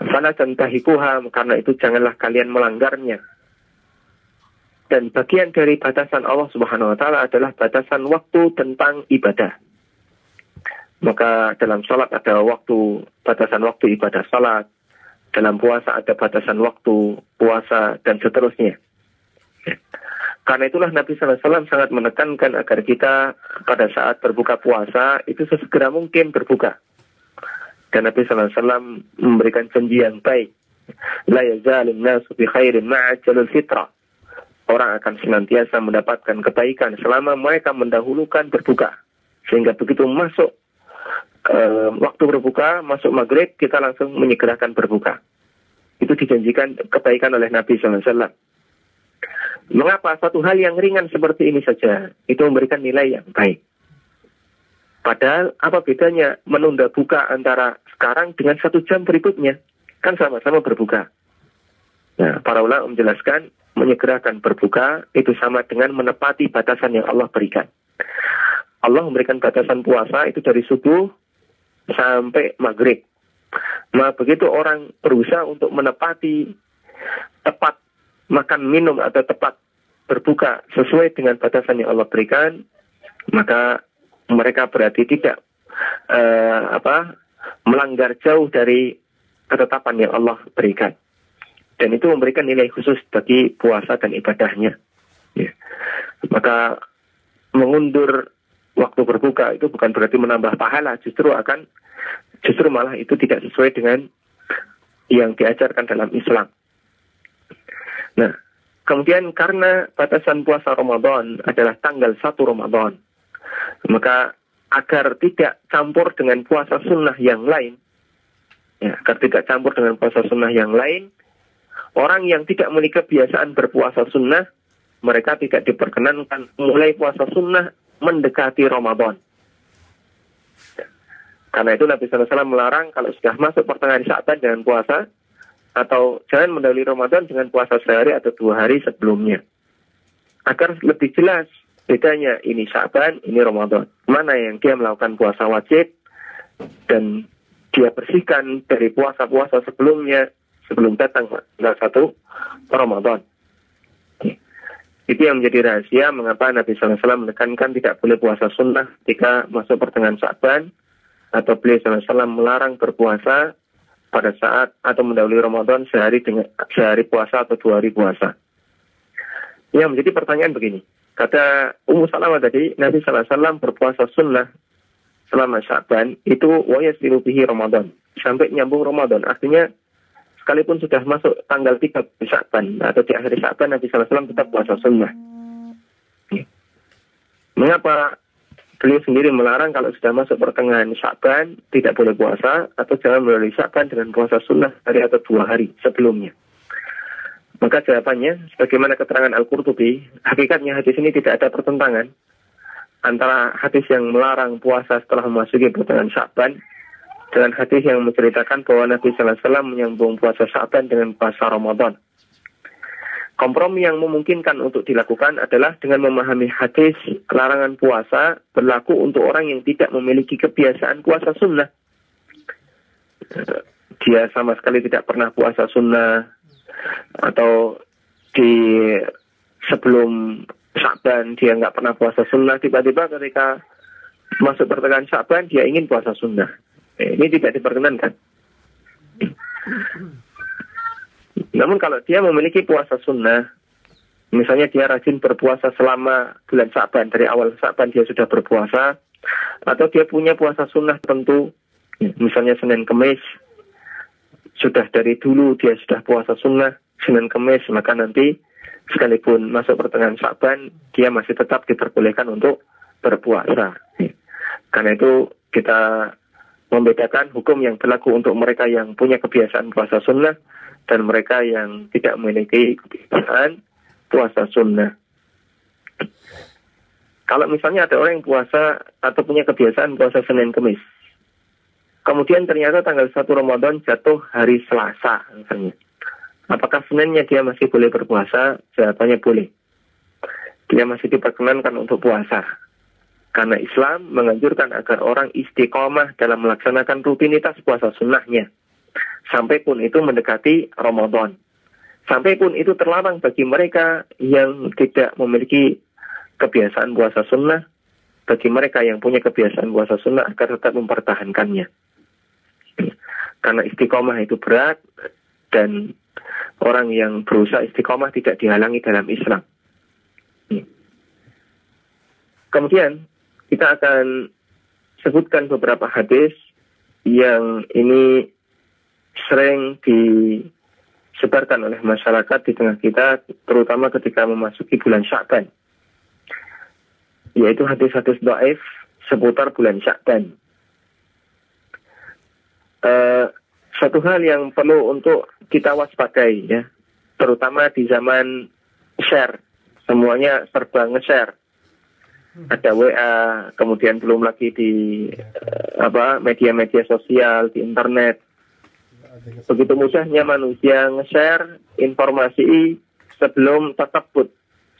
fala tantahikuha, karena itu janganlah kalian melanggarnya. Dan bagian dari batasan Allah Subhanahu wa taala adalah batasan waktu tentang ibadah. Maka dalam salat ada waktu, batasan waktu ibadah salat. Dalam puasa ada batasan waktu puasa dan seterusnya. Karena itulah Nabi SAW sangat menekankan agar kita pada saat berbuka puasa itu sesegera mungkin berbuka. Dan Nabi SAW memberikan janji yang baik. La yazalun nasu bi khairin ma'ajalul fitrah. Orang akan senantiasa mendapatkan kebaikan selama mereka mendahulukan berbuka. Sehingga begitu masuk waktu berbuka, masuk maghrib, kita langsung menyegerakan berbuka. Itu dijanjikan kebaikan oleh Nabi SAW. Mengapa satu hal yang ringan seperti ini saja itu memberikan nilai yang baik? Padahal apa bedanya menunda buka antara sekarang dengan 1 jam berikutnya? Kan sama-sama berbuka. Nah, para ulama menjelaskan menyegerakan berbuka itu sama dengan menepati batasan yang Allah berikan. Allah memberikan batasan puasa itu dari subuh sampai maghrib. Nah, begitu orang berusaha untuk menepati tepat makan minum atau tepat berbuka sesuai dengan batasan yang Allah berikan, maka mereka berarti tidak melanggar jauh dari ketetapan yang Allah berikan. Dan itu memberikan nilai khusus bagi puasa dan ibadahnya. Ya. Maka mengundur waktu berbuka itu bukan berarti menambah pahala, justru malah itu tidak sesuai dengan yang diajarkan dalam Islam. Nah, kemudian karena batasan puasa Ramadan adalah tanggal 1 Ramadan, maka agar tidak campur dengan puasa sunnah yang lain, orang yang tidak memiliki kebiasaan berpuasa sunnah, mereka tidak diperkenankan mulai puasa sunnah mendekati Ramadan. Karena itu Nabi SAW melarang kalau sudah masuk pertengahan Sya'ban dengan puasa, atau jangan mendahului Ramadan dengan puasa sehari atau 2 hari sebelumnya. Agar lebih jelas bedanya ini Sya'ban, ini Ramadan. Mana yang dia melakukan puasa wajib dan dia bersihkan dari puasa-puasa sebelumnya sebelum datang tanggal 1 Ramadan. Itu yang menjadi rahasia mengapa Nabi SAW menekankan tidak boleh puasa sunnah ketika masuk pertengahan Sya'ban, atau beliau SAW melarang berpuasa pada saat atau mendahului Ramadan sehari puasa atau 2 hari puasa. Yang menjadi pertanyaan begini, kata Ummu Salamah tadi, Nabi SAW berpuasa sunnah selama Sya'ban itu wa yasilu bihi Ramadan, sampai nyambung Ramadan. Artinya sekalipun sudah masuk tanggal 3 Sya'ban atau di akhir Sya'ban, Nabi SAW tetap puasa sunnah. Mengapa beliau sendiri melarang kalau sudah masuk pertengahan Sya'ban tidak boleh puasa, atau jangan melalui Sya'ban dengan puasa sunnah hari atau 2 hari sebelumnya? Maka jawabannya, sebagaimana keterangan Al-Qurtubi, hakikatnya hadis ini tidak ada pertentangan antara hadis yang melarang puasa setelah memasuki pertengahan Sya'ban dengan hadis yang menceritakan bahwa Nabi Sallallahu Alaihi Wasallam menyambung puasa Sya'ban dengan puasa Ramadan. Kompromi yang memungkinkan untuk dilakukan adalah dengan memahami hadis larangan puasa berlaku untuk orang yang tidak memiliki kebiasaan puasa sunnah. Dia sama sekali tidak pernah puasa sunnah, atau di sebelum Sya'ban dia nggak pernah puasa sunnah, tiba-tiba ketika masuk pertengahan Sya'ban dia ingin puasa sunnah. Ini tidak diperkenankan. Namun kalau dia memiliki puasa sunnah, misalnya dia rajin berpuasa selama bulan Sya'ban, dari awal Sya'ban dia sudah berpuasa, atau dia punya puasa sunnah tentu, misalnya Senin Kemis, sudah dari dulu dia sudah puasa sunnah Senin Kemis, maka nanti sekalipun masuk pertengahan Sya'ban dia masih tetap diperbolehkan untuk berpuasa. Karena itu kita membedakan hukum yang berlaku untuk mereka yang punya kebiasaan puasa sunnah dan mereka yang tidak memiliki kebiasaan puasa sunnah. Kalau misalnya ada orang yang puasa atau punya kebiasaan puasa Senin Kemis, kemudian ternyata tanggal 1 Ramadan jatuh hari Selasa misalnya, apakah Seninnya dia masih boleh berpuasa? Jawabannya boleh. Dia masih diperkenankan untuk puasa. Karena Islam menganjurkan agar orang istiqomah dalam melaksanakan rutinitas puasa sunnahnya. Sampai pun itu mendekati Ramadan. Sampai pun itu terlarang bagi mereka yang tidak memiliki kebiasaan puasa sunnah. Bagi mereka yang punya kebiasaan puasa sunnah agar tetap mempertahankannya. Karena istiqomah itu berat dan orang yang berusaha istiqomah tidak dihalangi dalam Islam. Kemudian kita akan sebutkan beberapa hadis yang ini sering disebarkan oleh masyarakat di tengah kita, terutama ketika memasuki bulan Sya'ban, yaitu hadis-hadis dhaif seputar bulan Sya'ban. Satu hal yang perlu untuk kita waspadai, ya, terutama di zaman share, semuanya serba nge-share. Ada WA, kemudian belum lagi di media-media sosial, di internet. Begitu mudahnya manusia nge-share informasi sebelum tasabbut,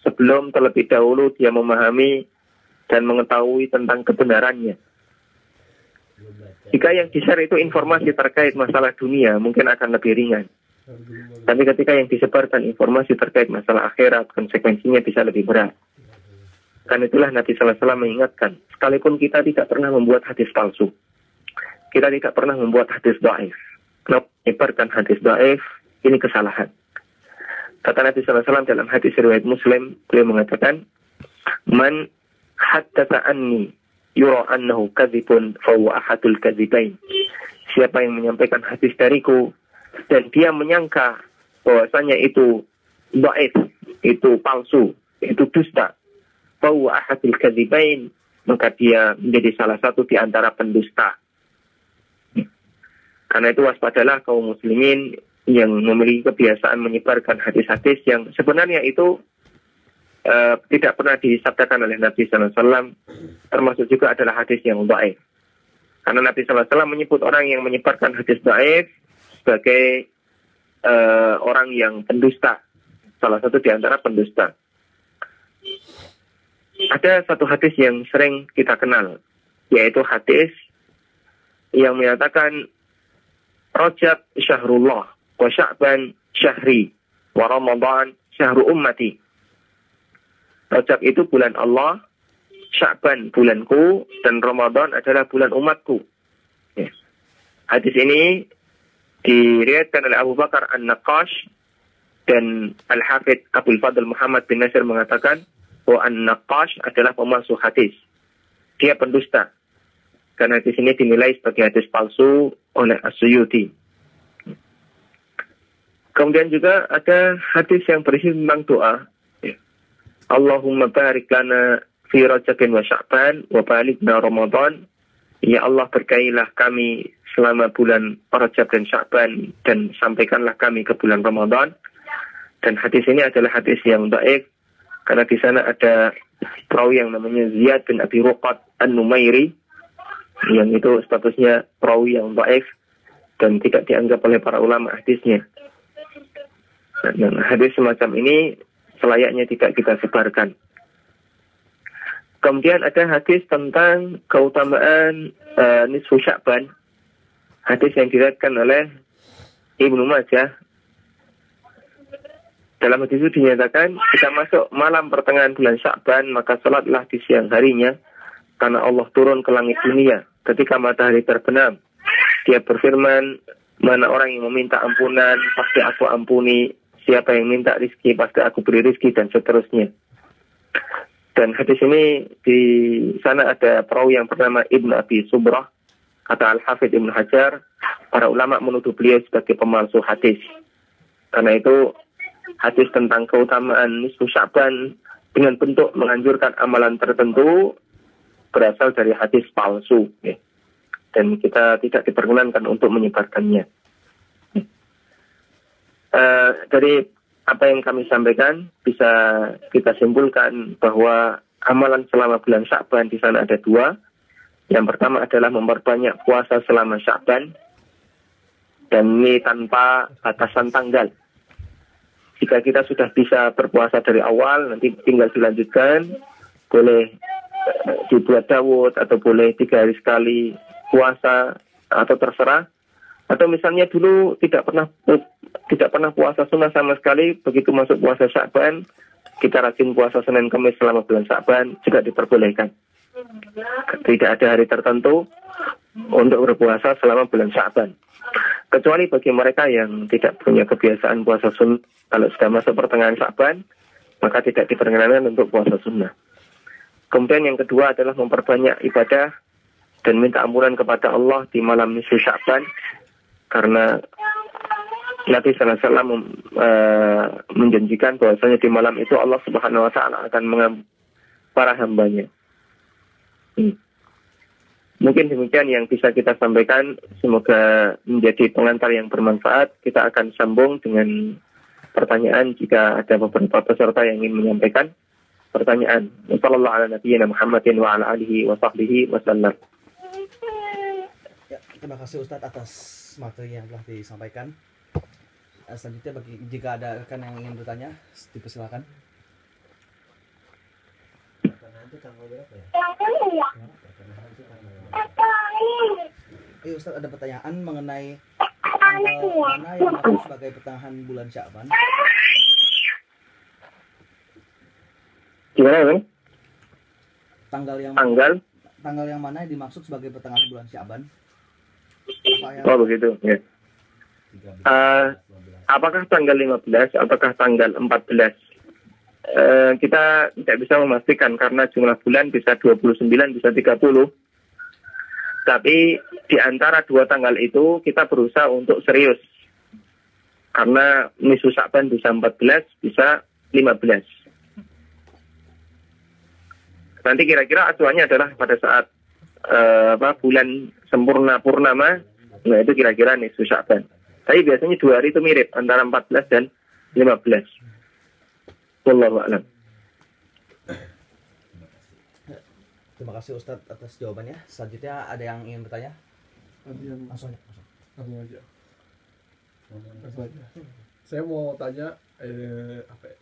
sebelum terlebih dahulu dia memahami dan mengetahui tentang kebenarannya. Jika yang di-share itu informasi terkait masalah dunia, mungkin akan lebih ringan. Tapi ketika yang disebarkan informasi terkait masalah akhirat, konsekuensinya bisa lebih berat. Karena itulah Nabi SAW mengingatkan, sekalipun kita tidak pernah membuat hadis palsu, kita tidak pernah membuat hadis dhaif. Kenapa menyebarkan hadis dhaif? Ini kesalahan. Kata Nabi SAW dalam hadis riwayat Muslim, beliau mengatakan, Man haddatsa anni yura annahu kadzibun fa huwa ahadul kadzibain. Siapa yang menyampaikan hadis dariku dan dia menyangka bahwasanya itu dhaif, itu palsu, itu dusta, fa huwa ahadul kadzibain, maka dia menjadi salah satu di antara pendusta. Karena itu waspadalah kaum muslimin yang memiliki kebiasaan menyebarkan hadis-hadis yang sebenarnya itu tidak pernah disabdakan oleh Nabi SAW, termasuk juga adalah hadis yang dhaif. Karena Nabi SAW menyebut orang yang menyebarkan hadis dhaif sebagai orang yang pendusta. Salah satu di antara pendusta. Ada satu hadis yang sering kita kenal, yaitu hadis yang menyatakan Rajab syahrullah wa Sya'ban syahri wa Ramadan syahru ummati. Rajab itu bulan Allah, Sya'ban bulanku, dan Ramadan adalah bulan umatku. Ya. Hadis ini diriwayatkan oleh Abu Bakar An-Naqash, dan Al-Hafidh Abdul Fadl Muhammad bin Nasir mengatakan bahwa An-Naqash adalah pemalsu hadis. Dia pendusta. Karena hadis ini dinilai sebagai hadis palsu oleh As-Suyuti. Kemudian juga ada hadis yang berisi tentang doa. Allahumma barik lana fi Rajabin wa Sya'ban wa balighna Ramadan. Ya Allah, berkailah kami selama bulan Rajab dan Sya'ban, dan sampaikanlah kami ke bulan Ramadan. Dan hadis ini adalah hadis yang dhaif, karena di sana ada perawi yang namanya Ziyad bin Abi Ruqad An-Numairi, yang itu statusnya perawi yang dhaif dan tidak dianggap oleh para ulama hadisnya. Dan hadis semacam ini selayaknya tidak kita sebarkan. Kemudian ada hadis tentang keutamaan nisfu Sya'ban. Hadis yang diriwayatkan oleh Ibnu Majah. Dalam hadis itu dinyatakan, kita masuk malam pertengahan bulan Sya'ban, maka salatlah di siang harinya, karena Allah turun ke langit dunia ketika matahari terbenam. Dia berfirman, mana orang yang meminta ampunan, pasti aku ampuni. Siapa yang minta rizki, pasti aku beri rizki, dan seterusnya. Dan hadis ini di sana ada perawi yang bernama Ibnu Abi Subrah. Kata Al-Hafidh Ibnu Hajar, para ulama menuduh beliau sebagai pemalsu hadis. Karena itu hadis tentang keutamaan nisfu Sya'ban dengan bentuk menganjurkan amalan tertentu berasal dari hadis palsu, ya. Dan kita tidak diperkenankan untuk menyebarkannya. Dari apa yang kami sampaikan bisa kita simpulkan bahwa amalan selama bulan Sya'ban di sana ada dua. Yang pertama adalah memperbanyak puasa selama Sya'ban, dan ini tanpa batasan tanggal. Jika kita sudah bisa berpuasa dari awal, nanti tinggal dilanjutkan, boleh dibuat Dawud, atau boleh 3 hari sekali puasa, atau terserah. Atau misalnya dulu tidak pernah puasa sunnah sama sekali, begitu masuk puasa Sya'ban, kita rajin puasa Senin Kamis selama bulan Sya'ban, juga diperbolehkan. Tidak ada hari tertentu untuk berpuasa selama bulan Sya'ban. Kecuali bagi mereka yang tidak punya kebiasaan puasa sunnah, kalau sudah masuk pertengahan Sya'ban, maka tidak diperkenankan untuk puasa sunnah. Kemudian yang kedua adalah memperbanyak ibadah dan minta ampunan kepada Allah di malam nisfu Sya'ban, karena Nabi SAW menjanjikan bahwasanya di malam itu Allah Subhanahu Wa Taala akan mengampuni para hambanya. Mungkin demikian yang bisa kita sampaikan. Semoga menjadi pengantar yang bermanfaat. Kita akan sambung dengan pertanyaan jika ada beberapa peserta yang ingin menyampaikan pertanyaan. Wassalamualaikum warahmatullahi wabarakatuh. Ya, terima kasih Ustadz atas materi yang telah disampaikan. Selanjutnya jika ada rekan yang ingin bertanya, dipersilakan. Ustadz, ada pertanyaan mengenai tanggal mana yang masuk sebagai pertengahan bulan Sya'ban? Gimana, Bang? Tanggal yang mana yang dimaksud sebagai pertengahan bulan Sya'ban? Oh begitu, ya. Apakah tanggal 15, apakah tanggal 14? Kita tidak bisa memastikan karena jumlah bulan bisa 29, bisa 30. Tapi di antara dua tanggal itu kita berusaha untuk serius. Karena nisfu Sya'ban bisa 14, bisa 15. Nanti kira-kira acuannya adalah pada saat bulan sempurna purnama, nah itu kira-kira nisfu Sya'ban. Tapi biasanya 2 hari itu mirip antara 14 dan 15. Wallahu a'lam. Terima kasih Ustadz atas jawabannya. Selanjutnya ada yang ingin bertanya? Langsung aja. Langsung aja. Saya mau tanya apa ya?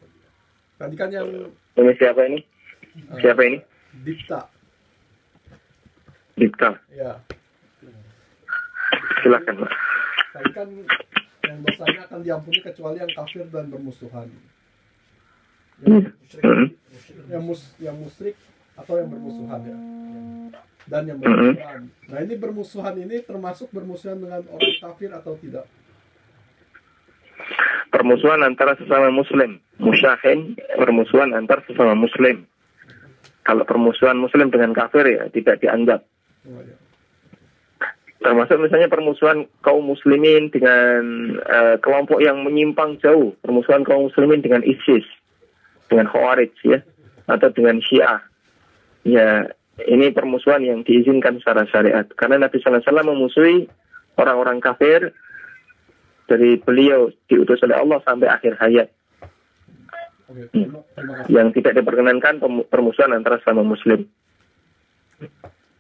Tadi kan yang Ini siapa ini? Siapa ini? Dipta, Dipta. ya. Silakan, Pak. Tadi kan yang dosanya akan diampuni kecuali yang kafir dan bermusuhan. Yang musyrik atau yang bermusuhan ya. Dan yang bermusuhan. Nah ini bermusuhan ini termasuk bermusuhan dengan orang kafir atau tidak? Permusuhan antara sesama muslim. Musyahin, permusuhan antar sesama muslim. Kalau permusuhan muslim dengan kafir ya tidak dianggap. Oh, ya. Termasuk misalnya permusuhan kaum muslimin dengan kelompok yang menyimpang jauh. Permusuhan kaum muslimin dengan ISIS, dengan Khawarij ya, atau dengan Syiah. Ya, ini permusuhan yang diizinkan secara syariat. Karena Nabi SAW memusuhi orang-orang kafir dari beliau diutus oleh Allah sampai akhir hayat. Oke, terima kasih. Yang tidak diperkenankan permusuhan antara sesama muslim.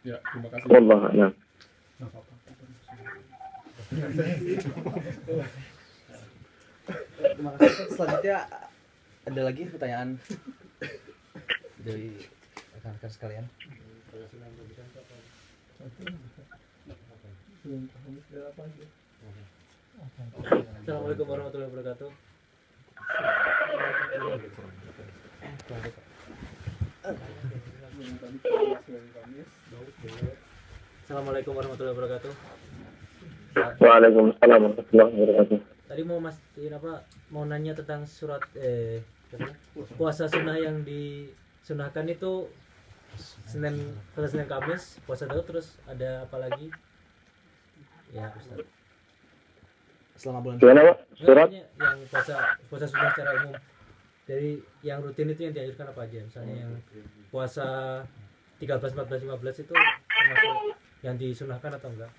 Ya, terima kasih. Wallahu a'lam. Nggak apa-apa. Terima kasih Ustaz. Selanjutnya ada lagi pertanyaan dari rekan-rekan sekalian. Assalamualaikum warahmatullahi wabarakatuh. Assalamualaikum warahmatullahi wabarakatuh. Waalaikumsalam warahmatullahi wabarakatuh. Tadi mau mau nanya tentang surat puasa sunnah yang disunahkan itu Senin Kamis puasa dulu, terus ada apa lagi? Ya, Ustaz. Selama bulan Gimana, Pak? Surat? Yang puasa sunnah secara umum. Dari yang rutin itu yang dianjurkan apa aja? Misalnya yang puasa 13, 14, 15 itu termasuk yang disunahkan atau enggak?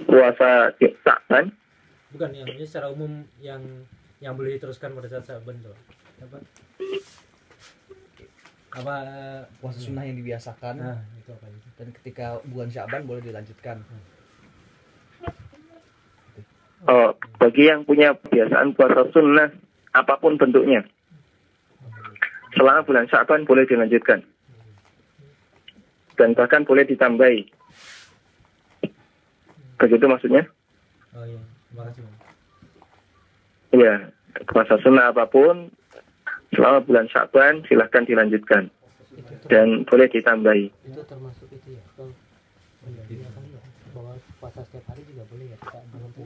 Puasa Sa'ban? Bukan, yang ini secara umum yang boleh diteruskan pada saat Sa'ban tuh. apa puasa sunnah yang dibiasakan Nah, itu apa itu? dan ketika bulan Sya'ban boleh dilanjutkan. Oh, bagi yang punya kebiasaan puasa sunnah apapun bentuknya, selama bulan Sya'ban boleh dilanjutkan dan bahkan boleh ditambahi. Begitu maksudnya? Oh iya, terima kasih, Bang. Iya, puasa sunnah apapun selama bulan Sya'ban silahkan dilanjutkan dan boleh ditambahi. Itu termasuk itu ya. Kalau bahwa puasa setiap hari juga boleh ya, kita belum tentu.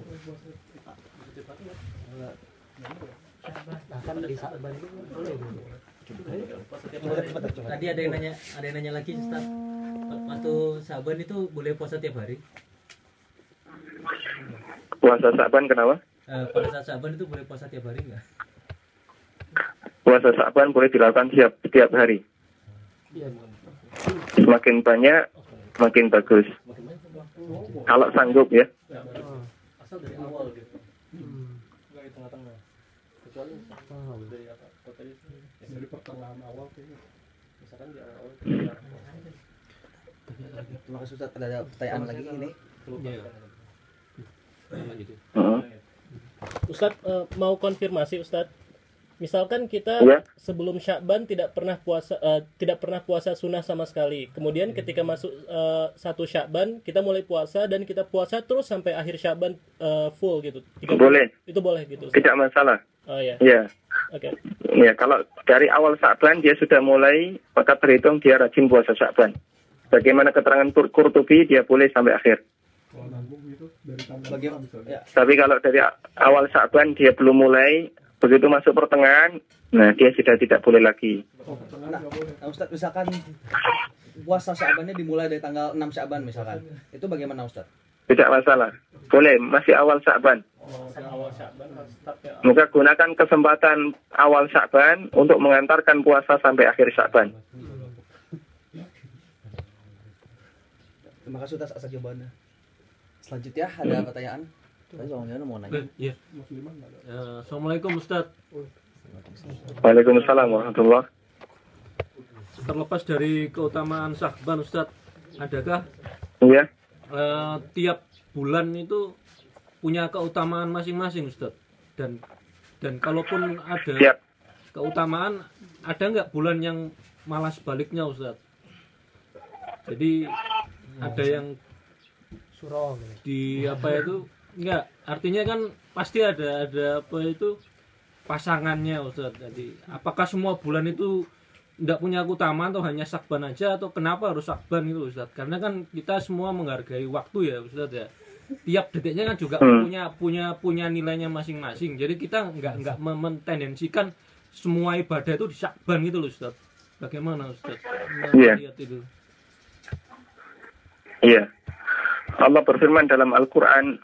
Nah, kan di Sa'ban itu boleh dulu. Tadi ada yang nanya lagi, Ustaz. Waktu Sa'ban itu boleh puasa tiap hari? Puasa Sya'ban kenapa? Pada saat Sa'ban itu boleh puasa tiap hari nggak? Puasa Sya'ban boleh dilakukan setiap hari. Iya. Semakin banyak, makin bagus. Kalau sanggup ya. Asal dari awal gitu. Enggak di tengah-tengah. Kecuali dari apa? Tadi Dari pertengahan awal kayaknya. misalkan di awal Terima kasih Ustaz. Ada pertanyaan lagi ini. Ustadz, mau konfirmasi Ustadz. Misalkan kita Iya. sebelum Sya'ban tidak pernah puasa sunnah sama sekali. Kemudian ketika masuk 1 Sya'ban kita mulai puasa dan kita puasa terus sampai akhir Sya'ban full gitu. 30. Boleh. Itu boleh gitu, Ustadz. Tidak masalah. Oh ya. Ya. Oke. Ya, kalau dari awal Sya'ban dia sudah mulai, maka terhitung dia rajin puasa Sya'ban. Bagaimana keterangan Qurtubi, dia boleh sampai akhir. Kalau nanggung gitu dari tanggal Bagaimana? misalnya. Ya. Tapi kalau dari awal Sya'ban dia belum mulai, begitu masuk pertengahan, nah dia sudah tidak boleh lagi. Oh, pertengahan nggak boleh. Nah, Ustaz, misalkan puasa Sya'bannya dimulai dari tanggal 6 Sya'ban misalkan. Itu bagaimana Ustaz? Tidak masalah. Boleh, masih awal Sya'ban. Oh, awal Sya'ban start ya. Maka gunakan kesempatan awal Sya'ban untuk mengantarkan puasa sampai akhir Sya'ban. Terima kasih atas jawabannya. Selanjutnya ada pertanyaan. Tadi soalnya mau nanya. Iya. Musliman nggak ada. Assalamualaikum Ustadz. Waalaikumsalam warahmatullahi. Terlepas dari keutamaan Sya'ban Ustadz, adakah Iya. tiap bulan itu punya keutamaan masing-masing, Ustaz. Dan kalaupun ada Siap. keutamaan, ada nggak bulan yang malah sebaliknya, Ustaz? Jadi ada yang Surah gitu. di apa itu enggak, artinya kan pasti ada apa itu pasangannya, Ustaz. Jadi apakah semua bulan itu enggak punya keutamaan atau hanya Syakban aja, atau kenapa harus Syakban itu, Ustaz? Karena kan kita semua menghargai waktu ya, Ustaz ya. Tiap detiknya kan juga punya nilainya masing-masing. Jadi kita enggak mentendensikan semua ibadah itu di Syakban gitu loh, Ustaz. Bagaimana, Ustaz? Iya. Lihat itu. Iya. Allah berfirman dalam Al-Quran,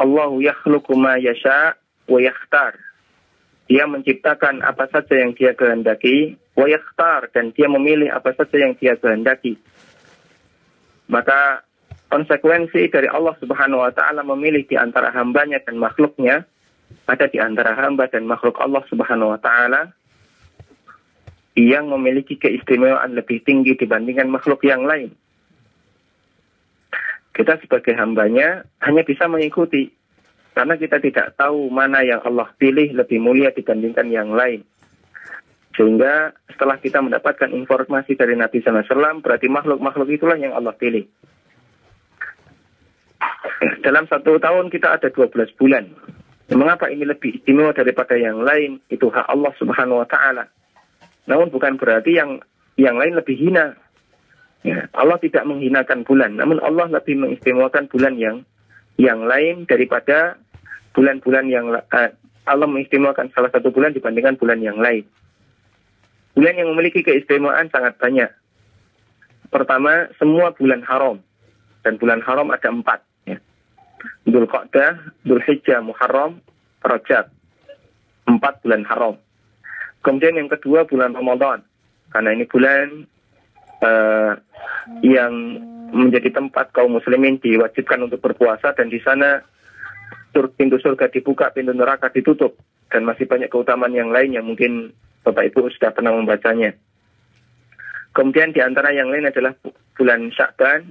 Allahu yakhluqu ma yasha' wa yakhtar. Dia menciptakan apa saja yang dia kehendaki, wa yakhtar, dan dia memilih apa saja yang dia kehendaki. Maka konsekuensi dari Allah Subhanahu wa taala memilih di antara hambanya dan makhluknya, ada di antara hamba dan makhluk Allah Subhanahu wa taala yang memiliki keistimewaan lebih tinggi dibandingkan makhluk yang lain. Kita sebagai hambanya hanya bisa mengikuti, karena kita tidak tahu mana yang Allah pilih lebih mulia dibandingkan yang lain. Sehingga setelah kita mendapatkan informasi dari Nabi SAW, berarti makhluk-makhluk itulah yang Allah pilih. Dalam 1 tahun kita ada 12 bulan. Mengapa ini lebih istimewa daripada yang lain? Itu hak Allah Subhanahu wa taala. Namun bukan berarti yang lain lebih hina. Ya, Allah tidak menghinakan bulan, namun Allah lebih mengistimewakan bulan yang lain daripada bulan-bulan yang Allah mengistimewakan salah satu bulan dibandingkan bulan yang lain. Bulan yang memiliki keistimewaan sangat banyak. Pertama, semua bulan haram, dan bulan haram ada 4. Ya. Dzulqa'dah, Dzulhijjah, Muharram, Rajab. 4 bulan haram. Kemudian yang kedua bulan Ramadan, karena ini bulan yang menjadi tempat kaum muslimin diwajibkan untuk berpuasa, dan di sana pintu surga dibuka, pintu neraka ditutup, dan masih banyak keutamaan yang lain yang mungkin Bapak Ibu sudah pernah membacanya. Kemudian di antara yang lain adalah bulan Syakban.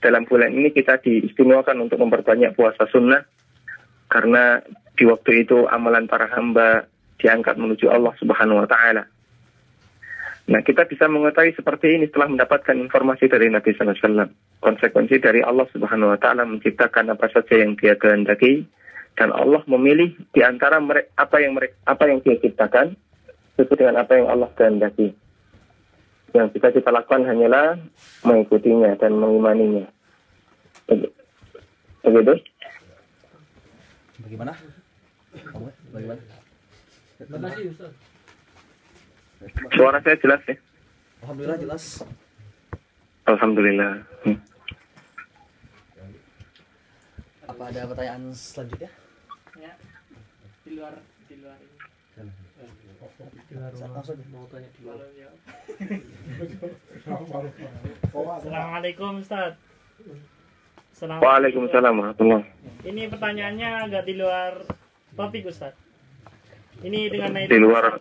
Dalam bulan ini kita diistimewakan untuk memperbanyak puasa sunnah, karena di waktu itu amalan para hamba diangkat menuju Allah Subhanahu wa taala. Nah, kita bisa mengetahui seperti ini setelah mendapatkan informasi dari Nabi SAW. Konsekuensi dari Allah Subhanahu wa taala menciptakan apa saja yang dia kehendaki, dan Allah memilih di antara apa yang dia ciptakan sesuai dengan apa yang Allah kehendaki. Yang bisa kita lakukan hanyalah mengikutinya dan mengimaninya. Begitu? Bagaimana? Bagaimana? Terima kasih, Ustaz. Suara saya jelas ya? Alhamdulillah jelas. Alhamdulillah. Apa ada pertanyaan selanjutnya? Ya. Di luar ini. Langsung Mau tanya di luar. Assalamualaikum Ustaz. Waalaikumsalam warahmatullahi. Ini pertanyaannya agak di luar topik Ustaz. Ini dengan Di luar.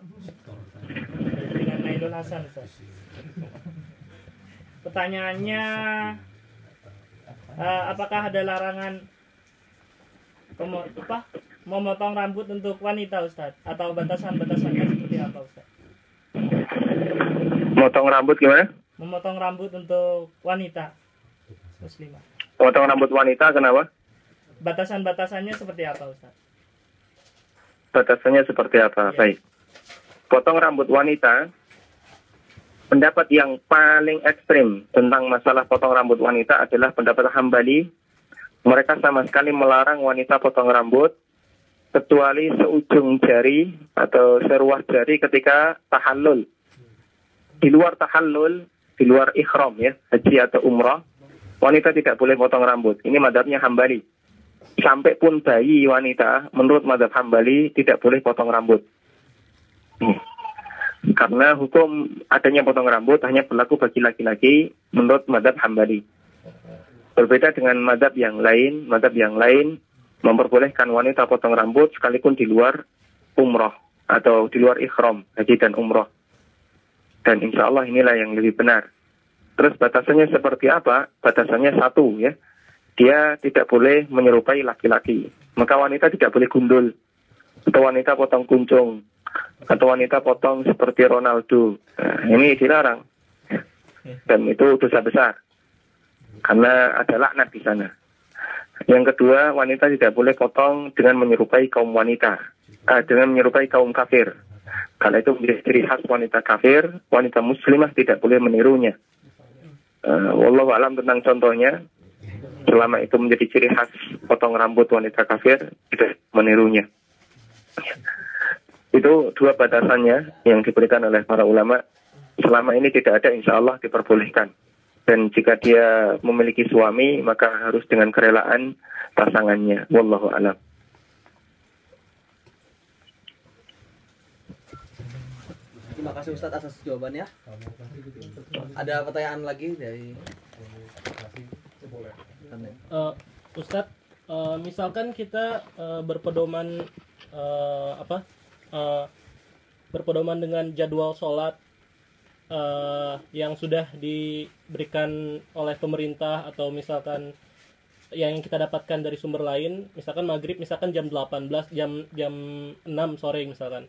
Nailul Hasan Ustaz. Pertanyaannya, apakah ada larangan memotong rambut untuk wanita Ustaz, atau batasan-batasannya seperti apa Ustaz? Motong rambut gimana? Memotong rambut untuk wanita muslimah. Motong rambut wanita kenapa? Batasan-batasannya seperti apa Ustaz? Batasannya seperti apa? Ya. Baik. Potong rambut wanita, pendapat yang paling ekstrim tentang masalah potong rambut wanita adalah pendapat Hambali. Mereka sama sekali melarang wanita potong rambut kecuali seujung jari atau seruah jari ketika tahallul. Di luar tahallul, di luar ikhram ya, haji atau umrah, wanita tidak boleh potong rambut. Ini mazhabnya Hambali. Sampai pun bayi wanita, menurut mazhab Hambali, tidak boleh potong rambut. Karena hukum adanya potong rambut hanya berlaku bagi laki-laki menurut mazhab Hambali. Berbeda dengan mazhab yang lain memperbolehkan wanita potong rambut sekalipun di luar umrah atau di luar ikhram, haji dan umrah. Dan insya Allah inilah yang lebih benar. Terus batasannya seperti apa? Batasannya 1 ya. dia tidak boleh menyerupai laki-laki. Maka wanita tidak boleh gundul, atau wanita potong kuncung, atau wanita potong seperti Ronaldo. Nah, ini dilarang. Dan itu dosa besar, karena ada laknat di sana. Yang kedua, wanita tidak boleh potong dengan menyerupai kaum wanita, dengan menyerupai kaum kafir. Karena itu menjadi ciri khas wanita kafir, wanita muslimah tidak boleh menirunya. Wallahu a'lam tentang contohnya. Selama itu menjadi ciri khas potong rambut wanita kafir, tidak menirunya. Itu dua batasannya yang diberikan oleh para ulama. Selama ini tidak ada, insya Allah diperbolehkan. Dan jika dia memiliki suami, maka harus dengan kerelaan pasangannya. Wallahu a'lam. Terima kasih Ustadz atas jawabannya. Ada pertanyaan lagi dari Ustadz, misalkan kita berpedoman berpedoman dengan jadwal sholat yang sudah diberikan oleh pemerintah, atau misalkan yang kita dapatkan dari sumber lain, misalkan maghrib misalkan jam 18, jam 6 sore misalkan.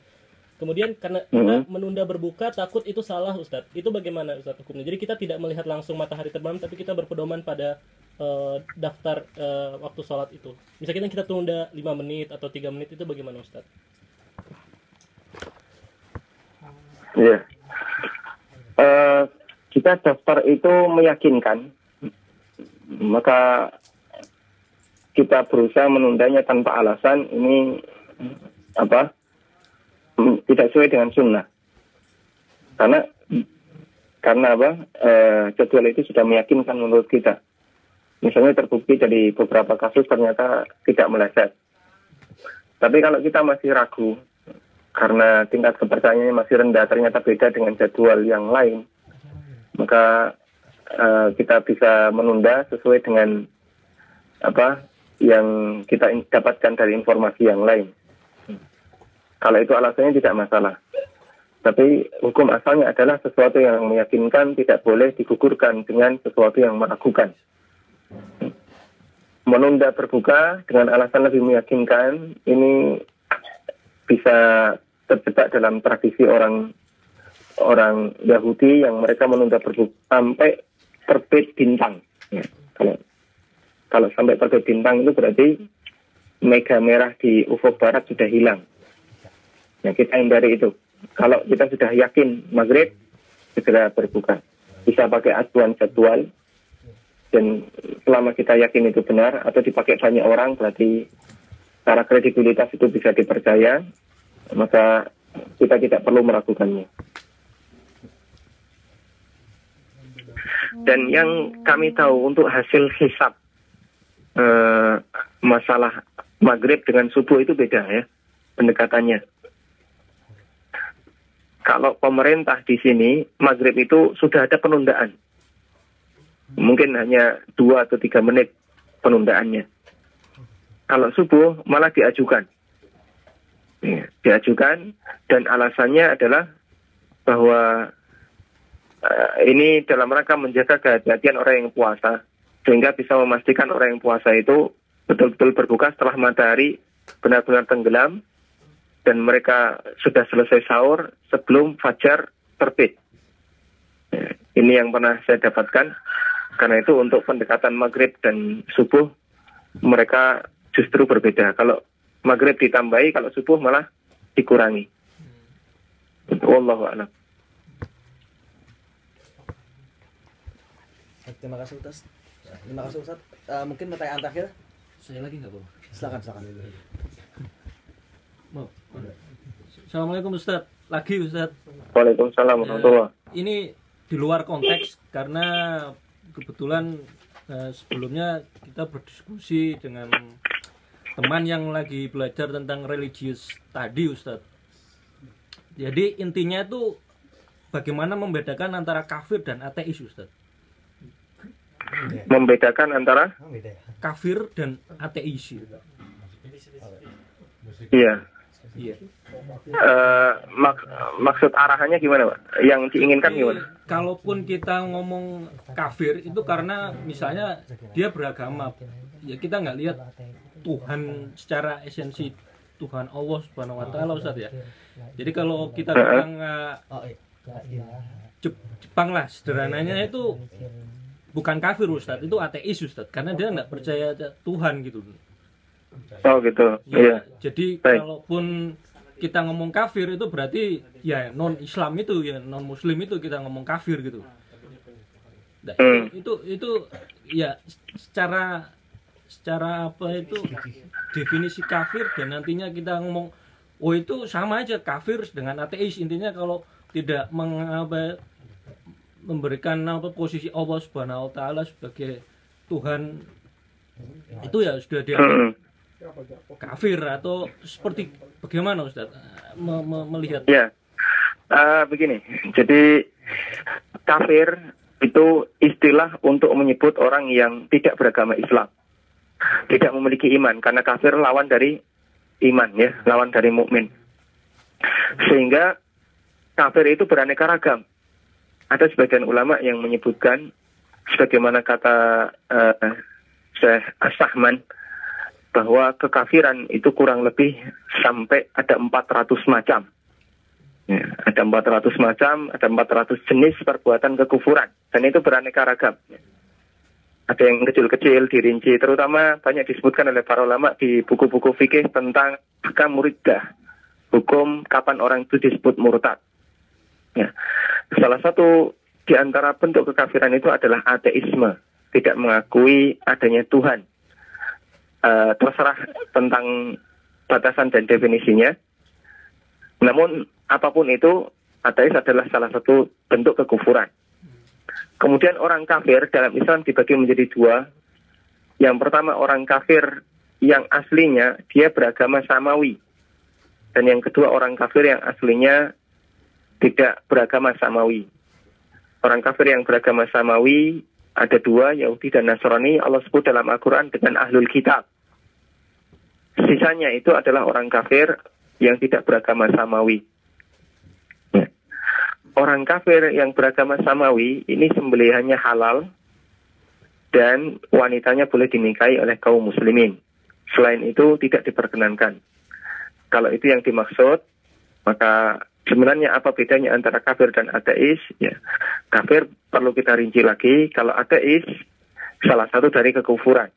Kemudian karena kita menunda berbuka, takut itu salah Ustadz. Itu bagaimana Ustadz hukumnya? Jadi kita tidak melihat langsung matahari terbenam, tapi kita berpedoman pada daftar waktu sholat itu. Misalnya kita tunda 5 menit atau 3 menit, itu bagaimana Ustadz? Iya. Jika daftar itu meyakinkan, maka kita berusaha menundanya tanpa alasan. Ini tidak sesuai dengan sunnah. Karena jadwal itu sudah meyakinkan menurut kita. Misalnya terbukti dari beberapa kasus ternyata tidak meleset. Tapi kalau kita masih ragu, karena tingkat kepercayaannya masih rendah, ternyata beda dengan jadwal yang lain, maka kita bisa menunda sesuai dengan yang kita dapatkan dari informasi yang lain. Kalau itu alasannya tidak masalah. Tapi hukum asalnya adalah sesuatu yang meyakinkan tidak boleh digugurkan dengan sesuatu yang meragukan. Menunda berbuka dengan alasan lebih meyakinkan, ini bisa terjebak dalam tradisi orang Yahudi yang mereka menunda berbuka sampai terbit bintang. Ya, kalau sampai terbit bintang itu berarti mega merah di ufuk barat sudah hilang. Ya, kita hindari itu. Kalau kita sudah yakin maghrib, segera berbuka. Bisa pakai acuan jadwal, dan selama kita yakin itu benar atau dipakai banyak orang, berarti secara kredibilitas itu bisa dipercaya, maka kita tidak perlu meragukannya. Dan yang kami tahu untuk hasil hisab masalah maghrib dengan subuh itu beda ya pendekatannya. Kalau pemerintah di sini, maghrib itu sudah ada penundaan. Mungkin hanya 2 atau 3 menit penundaannya. Kalau subuh malah diajukan. Ya, diajukan, dan alasannya adalah bahwa ini dalam rangka menjaga kehati-hatian orang yang puasa, sehingga bisa memastikan orang yang puasa itu betul-betul berbuka setelah matahari benar-benar tenggelam, dan mereka sudah selesai sahur sebelum fajar terbit. Ini yang pernah saya dapatkan. Karena itu untuk pendekatan maghrib dan subuh mereka justru berbeda. Kalau maghrib ditambahi, kalau subuh malah dikurangi. Wallahu a'lam. Terima kasih Ustaz. Mungkin pertanyaan terakhir. Saya lagi nggak, Bang? Silakan. Assalamualaikum Ustadz. Lagi Ustadz. Waalaikumsalam warahmatullahi. Ini di luar konteks karena kebetulan sebelumnya kita berdiskusi dengan teman yang lagi belajar tentang religius tadi Ustadz. Jadi intinya itu bagaimana membedakan antara kafir dan ateis Ustadz. Membedakan antara kafir dan ateis. Iya. Iya. Maksud arahannya gimana, Pak? Yang diinginkan Jadi, gimana? kalaupun kita ngomong kafir itu karena misalnya dia beragama, ya kita nggak lihat Tuhan secara esensi, Tuhan Allah Subhanahu Wa Taala, Ustaz ya. Jadi kalau kita bilang Jepang lah, sederhananya itu bukan kafir Ustaz, itu ateis Ustaz, karena dia nggak percaya Tuhan gitu. Oh gitu. Ya, Iya. jadi Baik. kalaupun kita ngomong kafir itu berarti ya non Islam itu, ya non Muslim itu kita ngomong kafir gitu. Nah, itu ya secara apa itu definisi kafir, dan nantinya kita ngomong oh itu sama aja kafir dengan ateis. Intinya kalau tidak memberikan posisi Allah Subhanahu Wa Taala sebagai Tuhan, itu ya sudah dia kafir. Atau seperti bagaimana Ustaz melihat? Ya, begini. Jadi kafir itu istilah untuk menyebut orang yang tidak beragama Islam, tidak memiliki iman, karena kafir lawan dari iman, ya, lawan dari mukmin. Sehingga kafir itu beraneka ragam. Ada sebagian ulama yang menyebutkan, sebagaimana kata Syekh As-Sahman, bahwa kekafiran itu kurang lebih sampai ada 400 macam. Ya, ada 400 macam, ada 400 jenis perbuatan kekufuran, dan itu beraneka ragam. Ada yang kecil-kecil, dirinci, terutama banyak disebutkan oleh para ulama di buku-buku fikih tentang ahkam murtad, hukum kapan orang itu disebut murtad. Ya. Salah satu di antara bentuk kekafiran itu adalah ateisme, tidak mengakui adanya Tuhan. Terserah tentang batasan dan definisinya. Namun apapun itu, ateis adalah salah satu bentuk kekufuran. Kemudian orang kafir dalam Islam dibagi menjadi dua. Yang pertama orang kafir yang aslinya dia beragama samawi. Dan yang kedua orang kafir yang aslinya tidak beragama samawi. Orang kafir yang beragama samawi ada dua, Yahudi dan Nasrani. Allah sebut dalam Al-Quran dengan ahlul kitab. Sisanya itu adalah orang kafir yang tidak beragama samawi. Ya. Orang kafir yang beragama samawi ini sembelihannya halal dan wanitanya boleh dinikahi oleh kaum muslimin. Selain itu tidak diperkenankan. Kalau itu yang dimaksud, maka sebenarnya apa bedanya antara kafir dan ateis? Ya, kafir perlu kita rinci lagi. Kalau ateis salah satu dari kekufuran.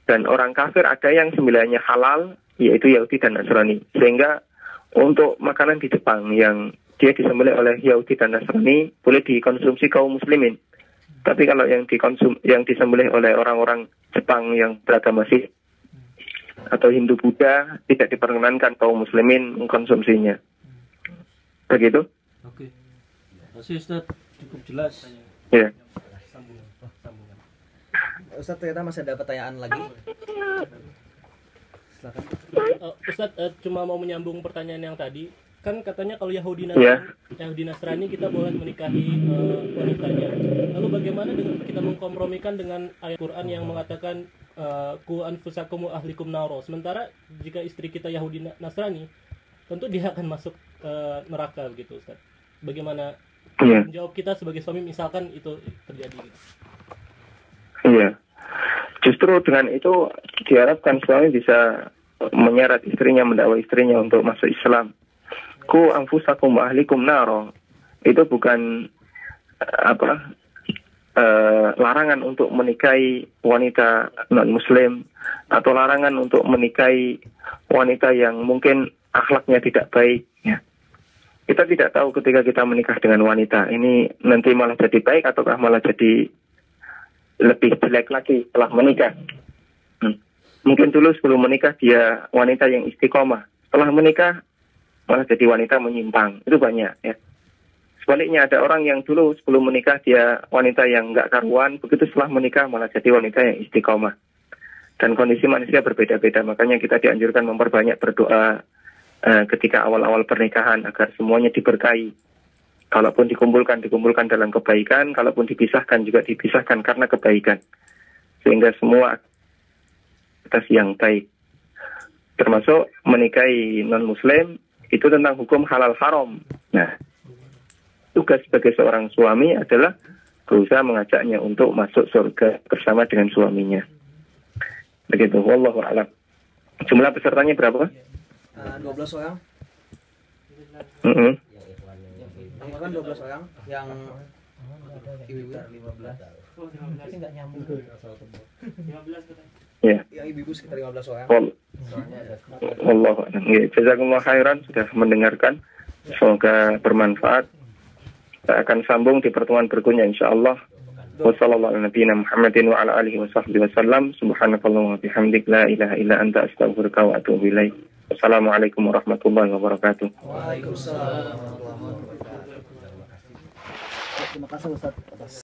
Dan orang kafir ada yang sembelihannya halal, yaitu Yahudi dan Nasrani. Sehingga untuk makanan di Jepang yang dia disembelih oleh Yahudi dan Nasrani boleh dikonsumsi kaum muslimin. Tapi kalau yang disembelih oleh orang-orang Jepang yang beragama Sikh atau Hindu Buddha tidak diperkenankan kaum muslimin mengkonsumsinya. Begitu? Oke. Masih Ustaz, cukup jelas. Ya. Ustaz, ternyata masih ada pertanyaan lagi. Silakan. Ustaz, cuma mau menyambung pertanyaan yang tadi. Kan katanya kalau Yahudi Nasrani kita boleh menikahi wanitanya. Lalu bagaimana dengan kita mengkompromikan dengan ayat Quran yang mengatakan ku anfusakum wa ahlikum naro. Sementara jika istri kita Yahudi Nasrani, tentu dia akan masuk neraka begitu Ustaz. Bagaimana menjawab kita sebagai suami misalkan itu terjadi gitu? Iya. Justru dengan itu diharapkan suami bisa menyeret istrinya, mendakwa istrinya untuk masuk Islam. Ku anfusakum wa ahlikum naro. Itu bukan larangan untuk menikahi wanita non-muslim atau larangan untuk menikahi wanita yang mungkin akhlaknya tidak baik, ya. Kita tidak tahu ketika kita menikah dengan wanita ini nanti malah jadi baik ataukah malah jadi lebih jelek lagi setelah menikah. Mungkin dulu sebelum menikah dia wanita yang istiqomah, setelah menikah malah jadi wanita menyimpang. Itu banyak, ya. Sebaliknya ada orang yang dulu sebelum menikah dia wanita yang enggak karuan, begitu setelah menikah malah jadi wanita yang istiqomah. Dan kondisi manusia berbeda-beda, makanya kita dianjurkan memperbanyak berdoa ketika awal-awal pernikahan agar semuanya diberkahi. Kalaupun dikumpulkan dalam kebaikan, kalaupun dipisahkan juga dipisahkan karena kebaikan. Sehingga semua atas yang baik. termasuk menikahi non-muslim itu tentang hukum halal haram. Nah, tugas sebagai seorang suami adalah berusaha mengajaknya untuk masuk surga bersama dengan suaminya. Begitu, wallahu a'lam. Jumlah pesertanya berapa? 12 orang. Mm-mm. Yang kan 12 orang, yang ibu-ibu 15. Ya. Yang ibu-ibu sekitar 15 orang. Wallahu a'lam. Ya, jazakumullah khairan sudah mendengarkan. Semoga bermanfaat. Kita akan sambung di pertemuan berikutnya insyaallah. Wassalamualaikum Muhammadin wa ala alihi wa sahbihi wasallam. Subhanakallahumma wa bihamdik la ilaha illa anta astaghfiruka wa atubu ilaik. Wassalamualaikum warahmatullahi wabarakatuh. Waalaikumsalam warahmatullahi wabarakatuh. Terima kasih Ustaz atas